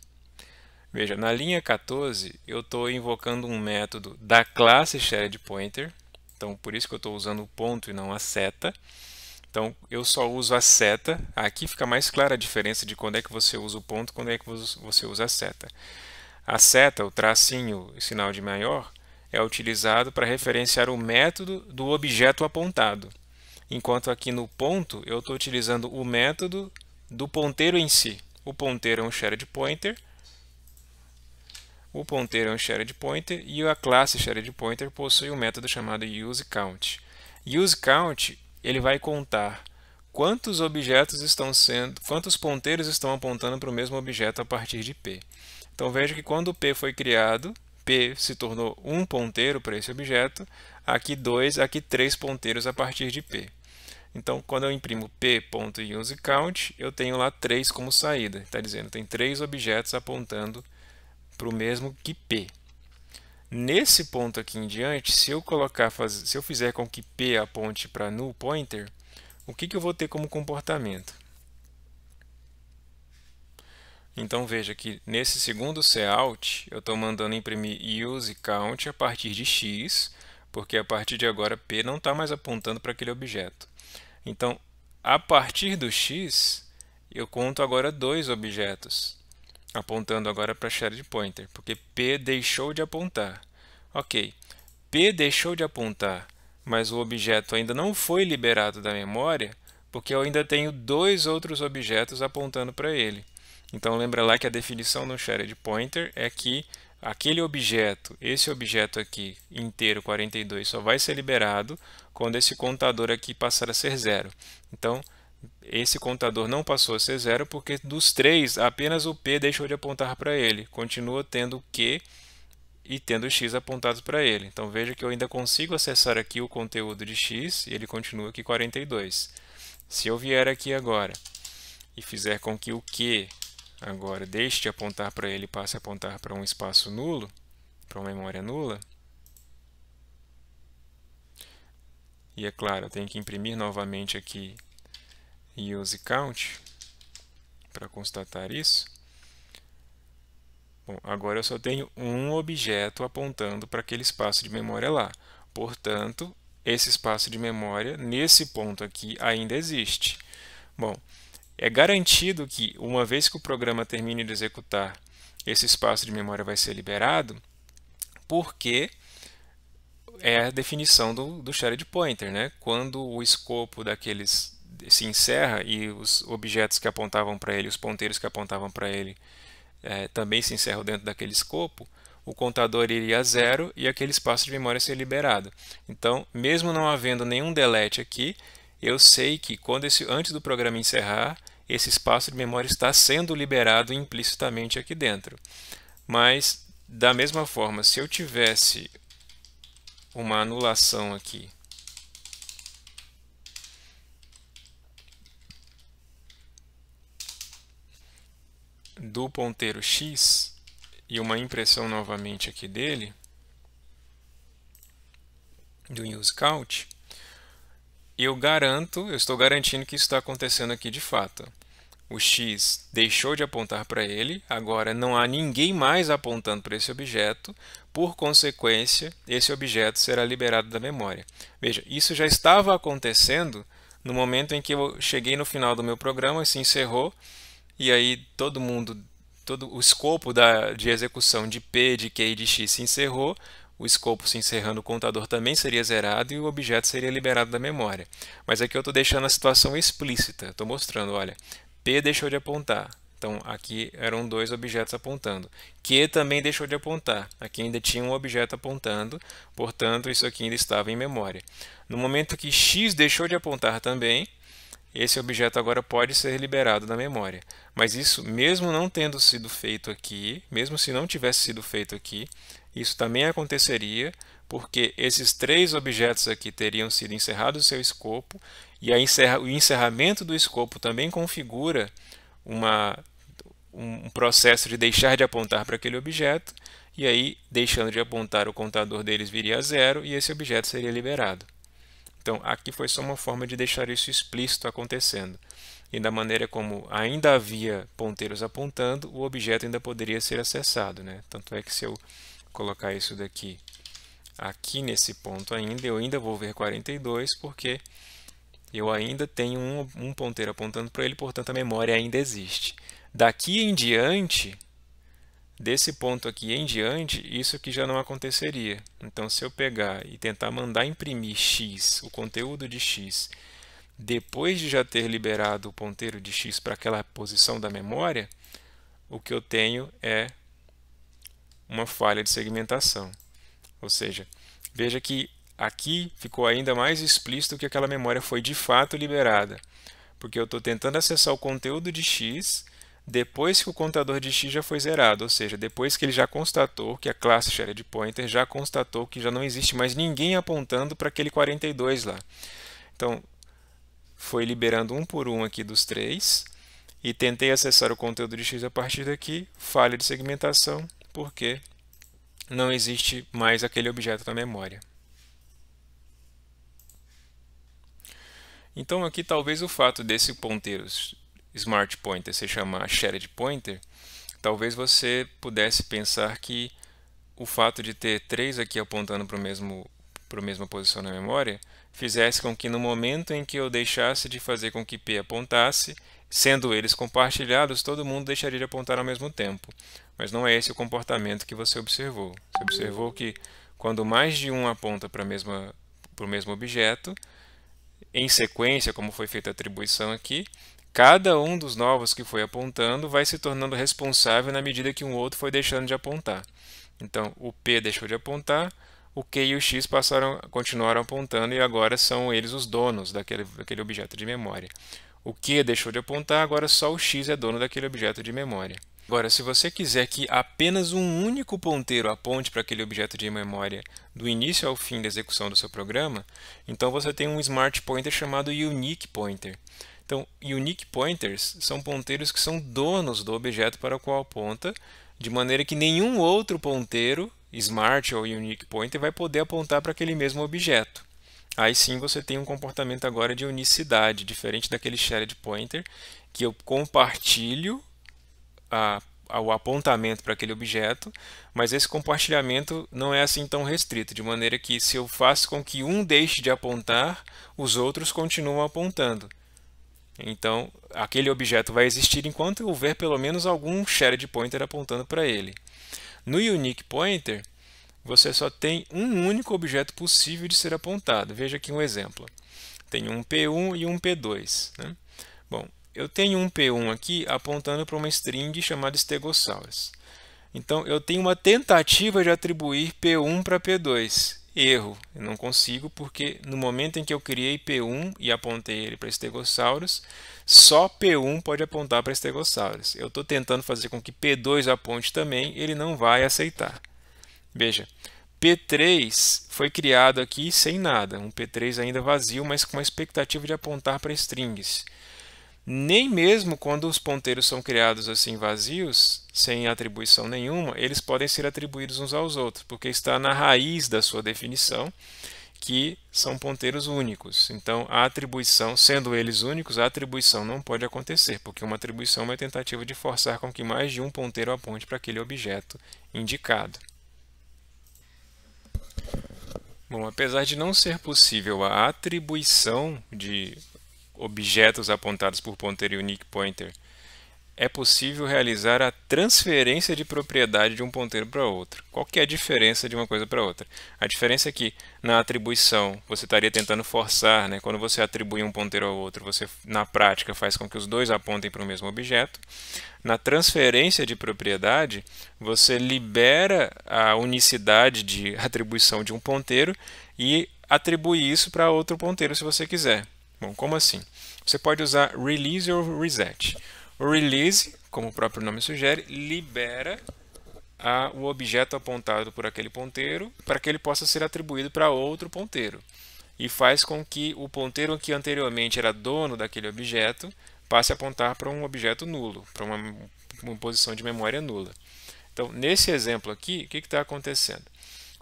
Veja, na linha 14, eu estou invocando um método da classe sharedPointer, então por isso que eu estou usando o ponto e não a seta. Então, eu só uso a seta. Aqui fica mais clara a diferença de quando é que você usa o ponto e quando é que você usa a seta. A seta, o tracinho, o sinal de maior, é utilizado para referenciar o método do objeto apontado. Enquanto aqui no ponto, eu estou utilizando o método do ponteiro em si. O ponteiro é um shared pointer. O ponteiro é um shared pointer e a classe shared pointer possui um método chamado useCount. UseCount ele vai contar quantos objetos quantos ponteiros estão apontando para o mesmo objeto a partir de P. Então veja que quando P foi criado, P se tornou um ponteiro para esse objeto, aqui 2, aqui 3 ponteiros a partir de P. Então, quando eu imprimo p.useCount, eu tenho lá 3 como saída. Está dizendo que tem 3 objetos apontando para o mesmo que P. Nesse ponto aqui em diante, se eu fizer com que P aponte para null pointer, o que eu vou ter como comportamento? Então veja que nesse segundo cout, eu estou mandando imprimir useCount a partir de x, porque a partir de agora P não está mais apontando para aquele objeto. Então, a partir do x, eu conto agora 2 objetos, apontando agora para shared pointer, porque P deixou de apontar. Ok, P deixou de apontar, mas o objeto ainda não foi liberado da memória, porque eu ainda tenho 2 outros objetos apontando para ele. Então lembra lá que a definição do shared pointer é que aquele objeto, esse objeto aqui inteiro 42, só vai ser liberado quando esse contador aqui passar a ser 0. Então, esse contador não passou a ser 0 porque dos 3, apenas o P deixou de apontar para ele. Continua tendo o Q e tendo x apontados para ele. Então veja que eu ainda consigo acessar aqui o conteúdo de x e ele continua aqui 42. Se eu vier aqui agora e fizer com que o Q agora deixe de apontar para ele e passe a apontar para um espaço nulo, para uma memória nula, e é claro, eu tenho que imprimir novamente aqui useCount para constatar isso. Bom, agora eu só tenho um objeto apontando para aquele espaço de memória lá. Portanto, esse espaço de memória, nesse ponto aqui, ainda existe. Bom, é garantido que, uma vez que o programa termine de executar, esse espaço de memória vai ser liberado, porque é a definição do shared pointer, né? Quando o escopo daqueles se encerra e os objetos que apontavam para ele, os ponteiros que apontavam para ele, também se encerram dentro daquele escopo, o contador iria a 0 e aquele espaço de memória seria liberado. Então, mesmo não havendo nenhum delete aqui, eu sei que antes do programa encerrar, esse espaço de memória está sendo liberado implicitamente aqui dentro. Mas, da mesma forma, se eu tivesse uma anulação aqui do ponteiro x e uma impressão novamente aqui dele, do useCount, eu estou garantindo que isso está acontecendo aqui de fato. O x deixou de apontar para ele, agora não há ninguém mais apontando para esse objeto, por consequência, esse objeto será liberado da memória. Veja, isso já estava acontecendo no momento em que eu cheguei no final do meu programa, se encerrou, e aí todo o escopo de execução de P, de Q e de X se encerrou, o escopo se encerrando, o contador também seria zerado e o objeto seria liberado da memória. Mas aqui eu estou deixando a situação explícita, estou mostrando, olha, P deixou de apontar, então aqui eram dois objetos apontando. Q também deixou de apontar, aqui ainda tinha um objeto apontando, portanto isso aqui ainda estava em memória. No momento que X deixou de apontar também, esse objeto agora pode ser liberado da memória. Mas isso, mesmo não tendo sido feito aqui, mesmo se não tivesse sido feito aqui, isso também aconteceria, porque esses três objetos aqui teriam sido encerrados o seu escopo, e o encerramento do escopo também configura um processo de deixar de apontar para aquele objeto, e aí, deixando de apontar, o contador deles viria a zero, e esse objeto seria liberado. Então, aqui foi só uma forma de deixar isso explícito acontecendo. E da maneira como ainda havia ponteiros apontando, o objeto ainda poderia ser acessado, né? Tanto é que se eu colocar isso daqui aqui nesse ponto ainda, eu ainda vou ver 42, porque eu ainda tenho um ponteiro apontando para ele, portanto a memória ainda existe. Daqui em diante, desse ponto aqui em diante, isso aqui já não aconteceria. Então, se eu pegar e tentar mandar imprimir x, o conteúdo de x, depois de já ter liberado o ponteiro de x para aquela posição da memória, o que eu tenho é uma falha de segmentação. Ou seja, veja que aqui ficou ainda mais explícito que aquela memória foi de fato liberada, porque eu estou tentando acessar o conteúdo de x depois que o contador de x já foi zerado, ou seja, depois que ele já constatou que a classe SharedPointer já constatou que já não existe mais ninguém apontando para aquele 42 lá. Então, foi liberando um por um aqui dos três, e tentei acessar o conteúdo de x a partir daqui, falha de segmentação, porque não existe mais aquele objeto na memória. Então aqui talvez o fato desse ponteiro Smart Pointer se chamar Shared Pointer, talvez você pudesse pensar que o fato de ter três aqui apontando para a mesma posição na memória fizesse com que no momento em que eu deixasse de fazer com que P apontasse, sendo eles compartilhados, todo mundo deixaria de apontar ao mesmo tempo. Mas não é esse o comportamento que você observou. Você observou que quando mais de um aponta para o mesmo objeto, em sequência, como foi feita a atribuição aqui, cada um dos novos que foi apontando vai se tornando responsável na medida que um outro foi deixando de apontar. Então, o P deixou de apontar, o Q e o X continuaram apontando e agora são eles os donos daquele objeto de memória. O Q deixou de apontar, agora só o X é dono daquele objeto de memória. Agora, se você quiser que apenas um único ponteiro aponte para aquele objeto de memória do início ao fim da execução do seu programa, então você tem um Smart Pointer chamado Unique Pointer. Então, Unique Pointers são ponteiros que são donos do objeto para o qual aponta, de maneira que nenhum outro ponteiro, Smart ou Unique Pointer, vai poder apontar para aquele mesmo objeto. Aí sim você tem um comportamento agora de unicidade, diferente daquele Shared Pointer, que eu compartilho o apontamento para aquele objeto, mas esse compartilhamento não é assim tão restrito, de maneira que se eu faço com que um deixe de apontar, os outros continuam apontando. Então, aquele objeto vai existir enquanto houver pelo menos algum shared pointer apontando para ele. No Unique Pointer, você só tem um único objeto possível de ser apontado. Veja aqui um exemplo. Tem um P1 e um P2. Né? Bom, eu tenho um P1 aqui apontando para uma string chamada Stegosaurus. Então, eu tenho uma tentativa de atribuir P1 para P2. Erro, eu não consigo porque no momento em que eu criei P1 e apontei ele para Stegosaurus, só P1 pode apontar para Stegosaurus. Eu estou tentando fazer com que P2 aponte também, ele não vai aceitar. Veja, P3 foi criado aqui sem nada, um P3 ainda vazio, mas com uma expectativa de apontar para strings. Nem mesmo quando os ponteiros são criados assim vazios, sem atribuição nenhuma, eles podem ser atribuídos uns aos outros, porque está na raiz da sua definição que são ponteiros únicos. Então, a atribuição, sendo eles únicos, a atribuição não pode acontecer, porque uma atribuição é uma tentativa de forçar com que mais de um ponteiro aponte para aquele objeto indicado. Bom, apesar de não ser possível a atribuição de objetos apontados por ponteiro unique pointer, é possível realizar a transferência de propriedade de um ponteiro para outro. Qual que é a diferença de uma coisa para outra? A diferença é que na atribuição você estaria tentando forçar, né? Quando você atribui um ponteiro ao outro, você na prática faz com que os dois apontem para o mesmo objeto. Na transferência de propriedade, você libera a unicidade de atribuição de um ponteiro e atribui isso para outro ponteiro se você quiser. Bom, como assim? Você pode usar release ou reset. O release, como o próprio nome sugere, libera o objeto apontado por aquele ponteiro para que ele possa ser atribuído para outro ponteiro. E faz com que o ponteiro que anteriormente era dono daquele objeto passe a apontar para um objeto nulo, para uma posição de memória nula. Então, nesse exemplo aqui, o que está acontecendo?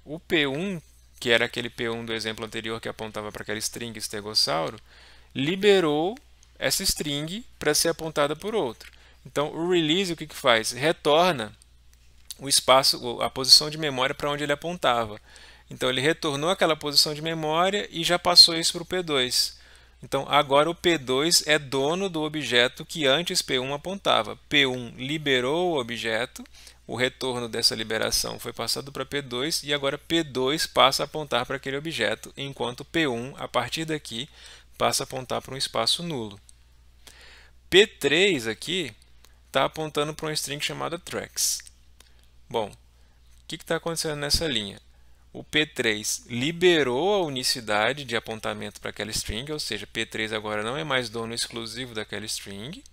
O P1, que era aquele P1 do exemplo anterior que apontava para aquela string estegossauro, liberou essa string para ser apontada por outro. Então, o release o que faz? Retorna o espaço, a posição de memória para onde ele apontava. Então, ele retornou aquela posição de memória e já passou isso para o P2. Então, agora o P2 é dono do objeto que antes P1 apontava. P1 liberou o objeto, o retorno dessa liberação foi passado para P2 e agora P2 passa a apontar para aquele objeto, enquanto P1, a partir daqui, passa a apontar para um espaço nulo. P3 aqui está apontando para uma string chamada tracks. Bom, o que está acontecendo nessa linha? O P3 liberou a unicidade de apontamento para aquela string, ou seja, P3 agora não é mais dono exclusivo daquela string,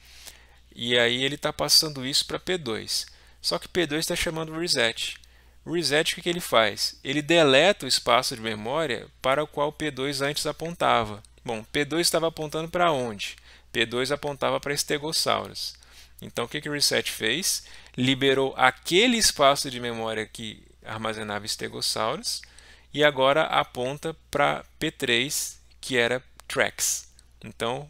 e aí ele está passando isso para P2. Só que P2 está chamando reset. O reset, o que ele faz? Ele deleta o espaço de memória para o qual P2 antes apontava. Bom, P2 estava apontando para onde? P2 apontava para Stegosaurus. Então, o que o reset fez? Liberou aquele espaço de memória que armazenava Stegosaurus e agora aponta para P3, que era tracks. Então,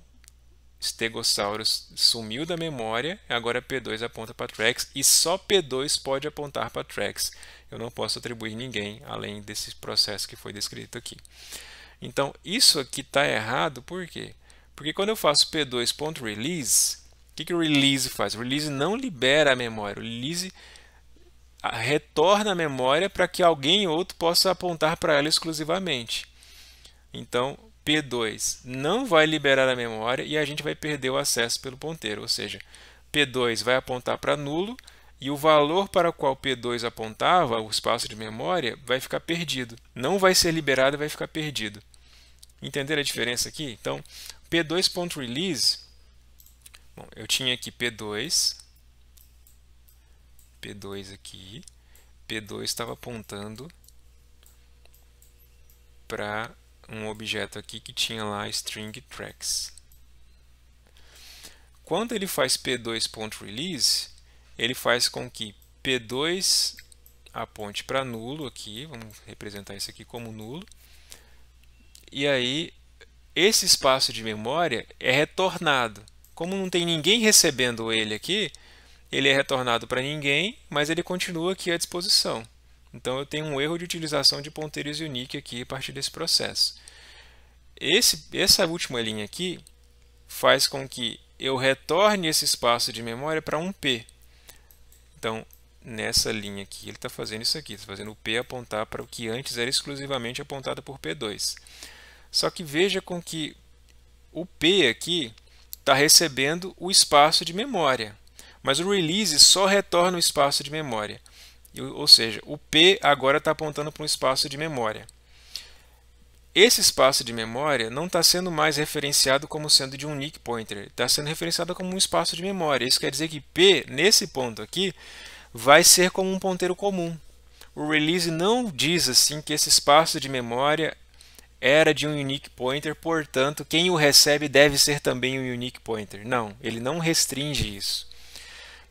Stegosaurus sumiu da memória, agora P2 aponta para tracks e só P2 pode apontar para tracks. Eu não posso atribuir ninguém além desse processo que foi descrito aqui. Então, isso aqui está errado, por quê? Porque quando eu faço P2.release, o que o release faz? O release não libera a memória, o release retorna a memória para que alguém outro possa apontar para ela exclusivamente. Então, P2 não vai liberar a memória e a gente vai perder o acesso pelo ponteiro, ou seja, P2 vai apontar para nulo e o valor para o qual P2 apontava, o espaço de memória, vai ficar perdido. Não vai ser liberado e vai ficar perdido. Entenderam a diferença aqui? Então, P2.release, bom, eu tinha aqui P2 aqui, P2 estava apontando para um objeto aqui que tinha lá string tracks. Quando ele faz P2.release, ele faz com que P2 aponte para nulo aqui, vamos representar isso aqui como nulo, e aí esse espaço de memória é retornado. Como não tem ninguém recebendo ele aqui, ele é retornado para ninguém, mas ele continua aqui à disposição. Então eu tenho um erro de utilização de ponteiros unique aqui a partir desse processo. Essa última linha aqui faz com que eu retorne esse espaço de memória para um P. Então, nessa linha aqui, ele está fazendo isso aqui, está fazendo o P apontar para o que antes era exclusivamente apontado por P2. Só que veja com que o P aqui está recebendo o espaço de memória, mas o release só retorna o espaço de memória. Ou seja, o P agora está apontando para um espaço de memória. Esse espaço de memória não está sendo mais referenciado como sendo de um unique pointer, está sendo referenciado como um espaço de memória. Isso quer dizer que P, nesse ponto aqui, vai ser como um ponteiro comum. O release não diz assim que esse espaço de memória era de um unique pointer, portanto, quem o recebe deve ser também um unique pointer. Não, ele não restringe isso,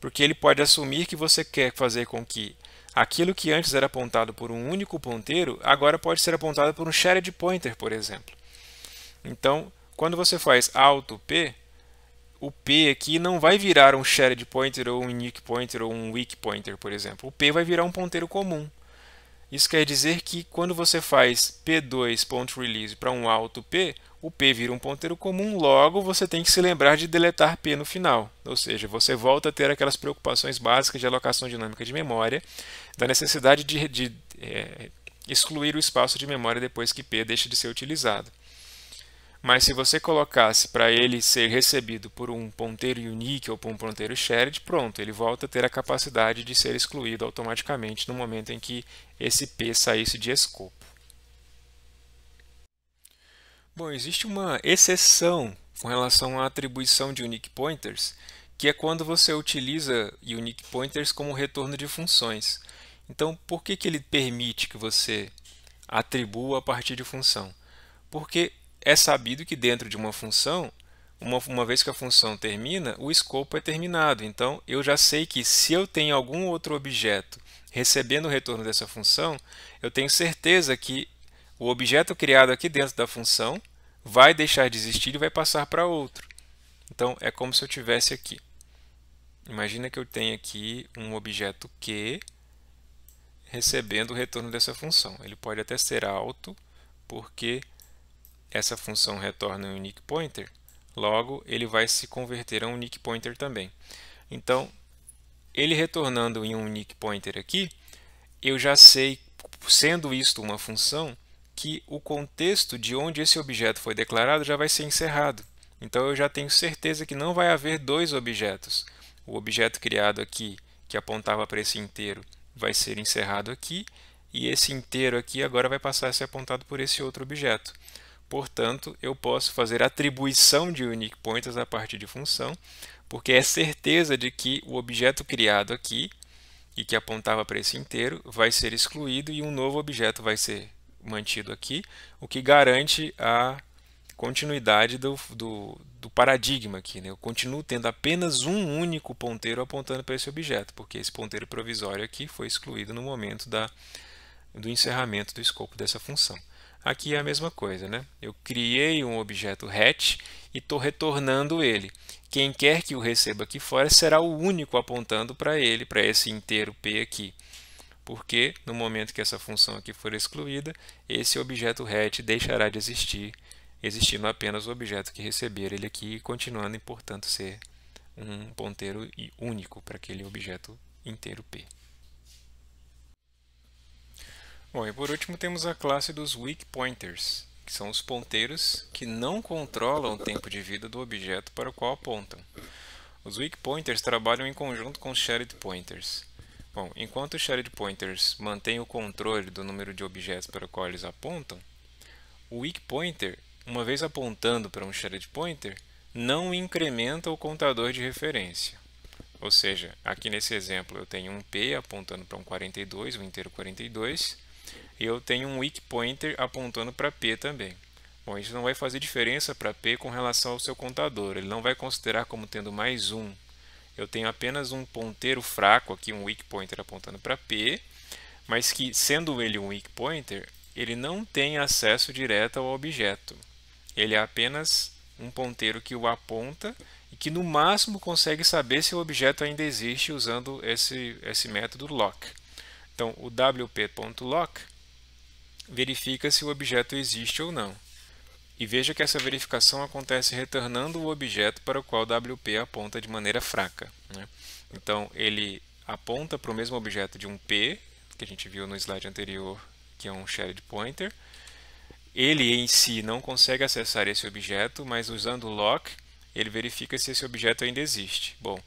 porque ele pode assumir que você quer fazer com que aquilo que antes era apontado por um único ponteiro, agora pode ser apontado por um shared pointer, por exemplo. Então, quando você faz auto P, o P aqui não vai virar um shared pointer ou um unique pointer ou um weak pointer, por exemplo. O P vai virar um ponteiro comum. Isso quer dizer que quando você faz p2.release para um auto P, o P vira um ponteiro comum, logo você tem que se lembrar de deletar P no final. Ou seja, você volta a ter aquelas preocupações básicas de alocação dinâmica de memória, da necessidade de excluir o espaço de memória depois que P deixa de ser utilizado. Mas se você colocasse para ele ser recebido por um ponteiro unique ou por um ponteiro shared, pronto, ele volta a ter a capacidade de ser excluído automaticamente no momento em que esse P saísse de escopo. Bom, existe uma exceção com relação à atribuição de unique pointers, que é quando você utiliza unique pointers como retorno de funções. Então, por que ele permite que você atribua a partir de função? Porque é sabido que dentro de uma função, uma vez que a função termina, o escopo é terminado. Então, eu já sei que se eu tenho algum outro objeto recebendo o retorno dessa função, eu tenho certeza que o objeto criado aqui dentro da função vai deixar de existir e vai passar para outro. Então, é como se eu tivesse aqui. Imagina que eu tenho aqui um objeto Q recebendo o retorno dessa função. Ele pode até ser alto, porque essa função retorna um unique pointer, logo ele vai se converter a um unique pointer também. Então, ele retornando em um unique pointer aqui, eu já sei, sendo isto uma função, que o contexto de onde esse objeto foi declarado já vai ser encerrado. Então, eu já tenho certeza que não vai haver dois objetos. O objeto criado aqui, que apontava para esse inteiro, vai ser encerrado aqui, e esse inteiro aqui agora vai passar a ser apontado por esse outro objeto. Portanto, eu posso fazer atribuição de unique pointers a partir de função, porque é certeza de que o objeto criado aqui, e que apontava para esse inteiro, vai ser excluído e um novo objeto vai ser mantido aqui, o que garante a continuidade do paradigma aqui, né? Eu continuo tendo apenas um único ponteiro apontando para esse objeto, porque esse ponteiro provisório aqui foi excluído no momento do encerramento do escopo dessa função. Aqui é a mesma coisa, né? Eu criei um objeto hatch e estou retornando ele. Quem quer que o receba aqui fora será o único apontando para ele, para esse inteiro P aqui. Porque no momento que essa função aqui for excluída, esse objeto hatch deixará de existir, existindo apenas o objeto que receber ele aqui e continuando, portanto, ser um ponteiro único para aquele objeto inteiro P. Bom, e por último temos a classe dos weak pointers, que são os ponteiros que não controlam o tempo de vida do objeto para o qual apontam. Os weak pointers trabalham em conjunto com os shared pointers. Bom, enquanto os shared pointers mantêm o controle do número de objetos para o qual eles apontam, o weak pointer, uma vez apontando para um shared pointer, não incrementa o contador de referência. Ou seja, aqui nesse exemplo eu tenho um P apontando para um 42, um inteiro 42, e eu tenho um weak pointer apontando para P também. Bom, isso não vai fazer diferença para P com relação ao seu contador, ele não vai considerar como tendo mais um. Eu tenho apenas um ponteiro fraco aqui, um weak pointer apontando para P, mas que, sendo ele um weak pointer, ele não tem acesso direto ao objeto. Ele é apenas um ponteiro que o aponta e que no máximo consegue saber se o objeto ainda existe usando esse método lock. Então, o wp.lock verifica se o objeto existe ou não. E veja que essa verificação acontece retornando o objeto para o qual o WP aponta de maneira fraca, né? Então, ele aponta para o mesmo objeto de um P, que a gente viu no slide anterior, que é um shared pointer. Ele em si não consegue acessar esse objeto, mas usando o lock, ele verifica se esse objeto ainda existe. Bom,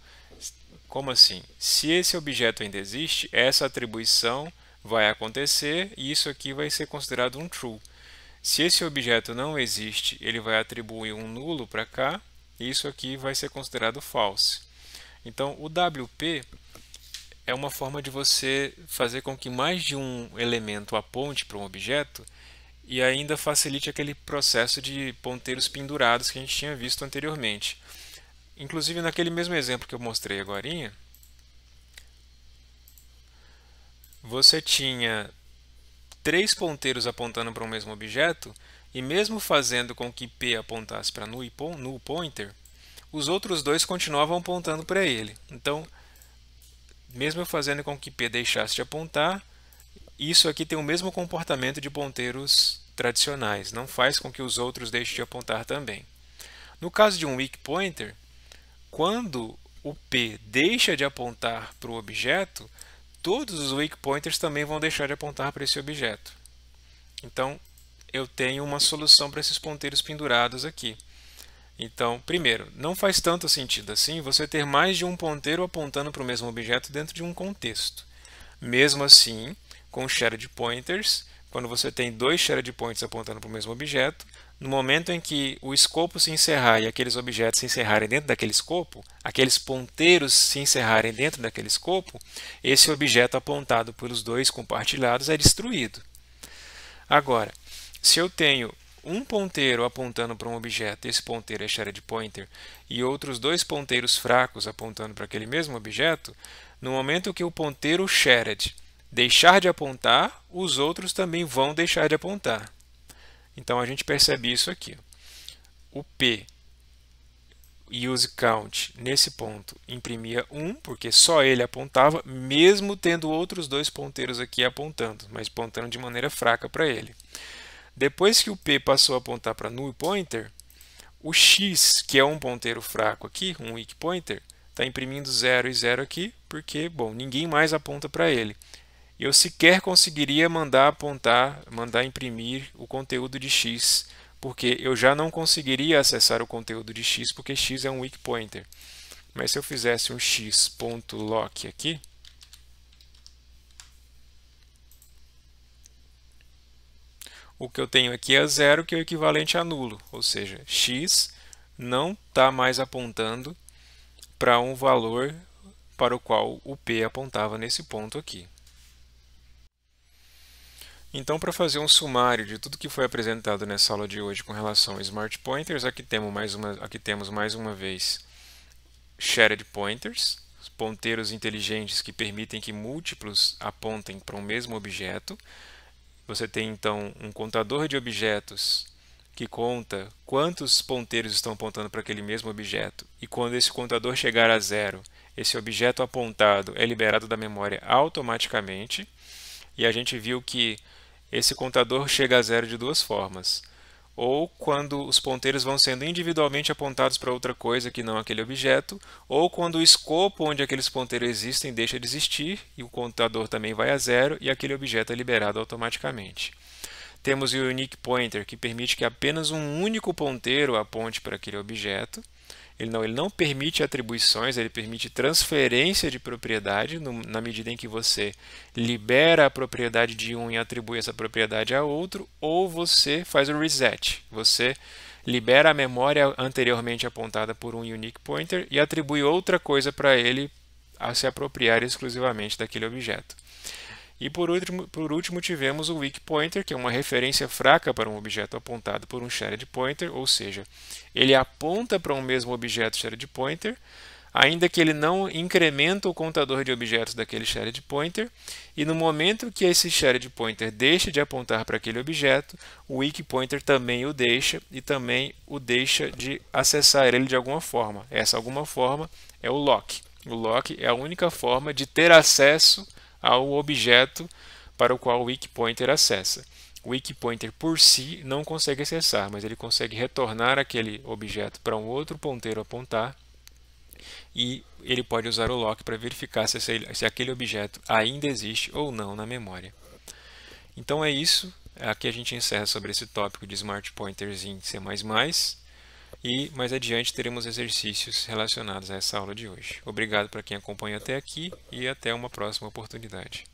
como assim? Se esse objeto ainda existe, essa atribuição vai acontecer e isso aqui vai ser considerado um true. Se esse objeto não existe, ele vai atribuir um nulo para cá e isso aqui vai ser considerado false. Então, o WP é uma forma de você fazer com que mais de um elemento aponte para um objeto e ainda facilite aquele processo de ponteiros pendurados que a gente tinha visto anteriormente. Inclusive, naquele mesmo exemplo que eu mostrei agorinha, você tinha 3 ponteiros apontando para o mesmo objeto, e mesmo fazendo com que P apontasse para null pointer, os outros dois continuavam apontando para ele. Então, mesmo fazendo com que P deixasse de apontar, isso aqui tem o mesmo comportamento de ponteiros tradicionais, não faz com que os outros deixem de apontar também. No caso de um weak pointer, quando o P deixa de apontar para o objeto, todos os weak pointers também vão deixar de apontar para esse objeto. Então, eu tenho uma solução para esses ponteiros pendurados aqui. Então, primeiro, não faz tanto sentido assim você ter mais de um ponteiro apontando para o mesmo objeto dentro de um contexto. Mesmo assim, com shared pointers, quando você tem 2 shared pointers apontando para o mesmo objeto, no momento em que o escopo se encerrar e aqueles objetos se encerrarem dentro daquele escopo, aqueles ponteiros se encerrarem dentro daquele escopo, esse objeto apontado pelos dois compartilhados é destruído. Agora, se eu tenho um ponteiro apontando para um objeto, esse ponteiro é shared pointer, e outros 2 ponteiros fracos apontando para aquele mesmo objeto, no momento que o ponteiro shared deixar de apontar, os outros também vão deixar de apontar. Então a gente percebe isso aqui. O P use count nesse ponto imprimia 1, porque só ele apontava, mesmo tendo outros 2 ponteiros aqui apontando, mas apontando de maneira fraca para ele. Depois que o P passou a apontar para null pointer, o X, que é um ponteiro fraco aqui, um weak pointer, está imprimindo 0 e 0 aqui, porque, bom, ninguém mais aponta para ele. Eu sequer conseguiria mandar imprimir o conteúdo de X, porque eu já não conseguiria acessar o conteúdo de X, porque X é um weak pointer. Mas se eu fizesse um x.lock aqui, o que eu tenho aqui é 0, que é o equivalente a nulo, ou seja, x não está mais apontando para um valor para o qual o P apontava nesse ponto aqui. Então, para fazer um sumário de tudo que foi apresentado nessa aula de hoje com relação a Smart Pointers, aqui temos mais uma vez Shared Pointers, ponteiros inteligentes que permitem que múltiplos apontem para um mesmo objeto. Você tem, então, um contador de objetos que conta quantos ponteiros estão apontando para aquele mesmo objeto, e quando esse contador chegar a 0, esse objeto apontado é liberado da memória automaticamente, e a gente viu que esse contador chega a 0 de 2 formas. Ou quando os ponteiros vão sendo individualmente apontados para outra coisa que não aquele objeto, ou quando o escopo onde aqueles ponteiros existem deixa de existir, e o contador também vai a 0, e aquele objeto é liberado automaticamente. Temos o Unique Pointer, que permite que apenas um único ponteiro aponte para aquele objeto. Ele não permite atribuições, ele permite transferência de propriedade na medida em que você libera a propriedade de um e atribui essa propriedade a outro, ou você faz o reset. Você libera a memória anteriormente apontada por um unique pointer e atribui outra coisa para ele a se apropriar exclusivamente daquele objeto. E por último tivemos o weak pointer, que é uma referência fraca para um objeto apontado por um shared pointer, ou seja, ele aponta para um mesmo objeto shared pointer, ainda que ele não incrementa o contador de objetos daquele shared pointer, e no momento que esse shared pointer deixa de apontar para aquele objeto, o weak pointer também o deixa, e também o deixa de acessar ele de alguma forma. Essa alguma forma é o lock. O lock é a única forma de ter acesso ao objeto para o qual o weak pointer acessa. O weak pointer por si não consegue acessar, mas ele consegue retornar aquele objeto para um outro ponteiro apontar, e ele pode usar o lock para verificar se aquele objeto ainda existe ou não na memória. Então é isso. Aqui a gente encerra sobre esse tópico de Smart Pointers em C++, e mais adiante teremos exercícios relacionados a essa aula de hoje. Obrigado para quem acompanha até aqui e até uma próxima oportunidade.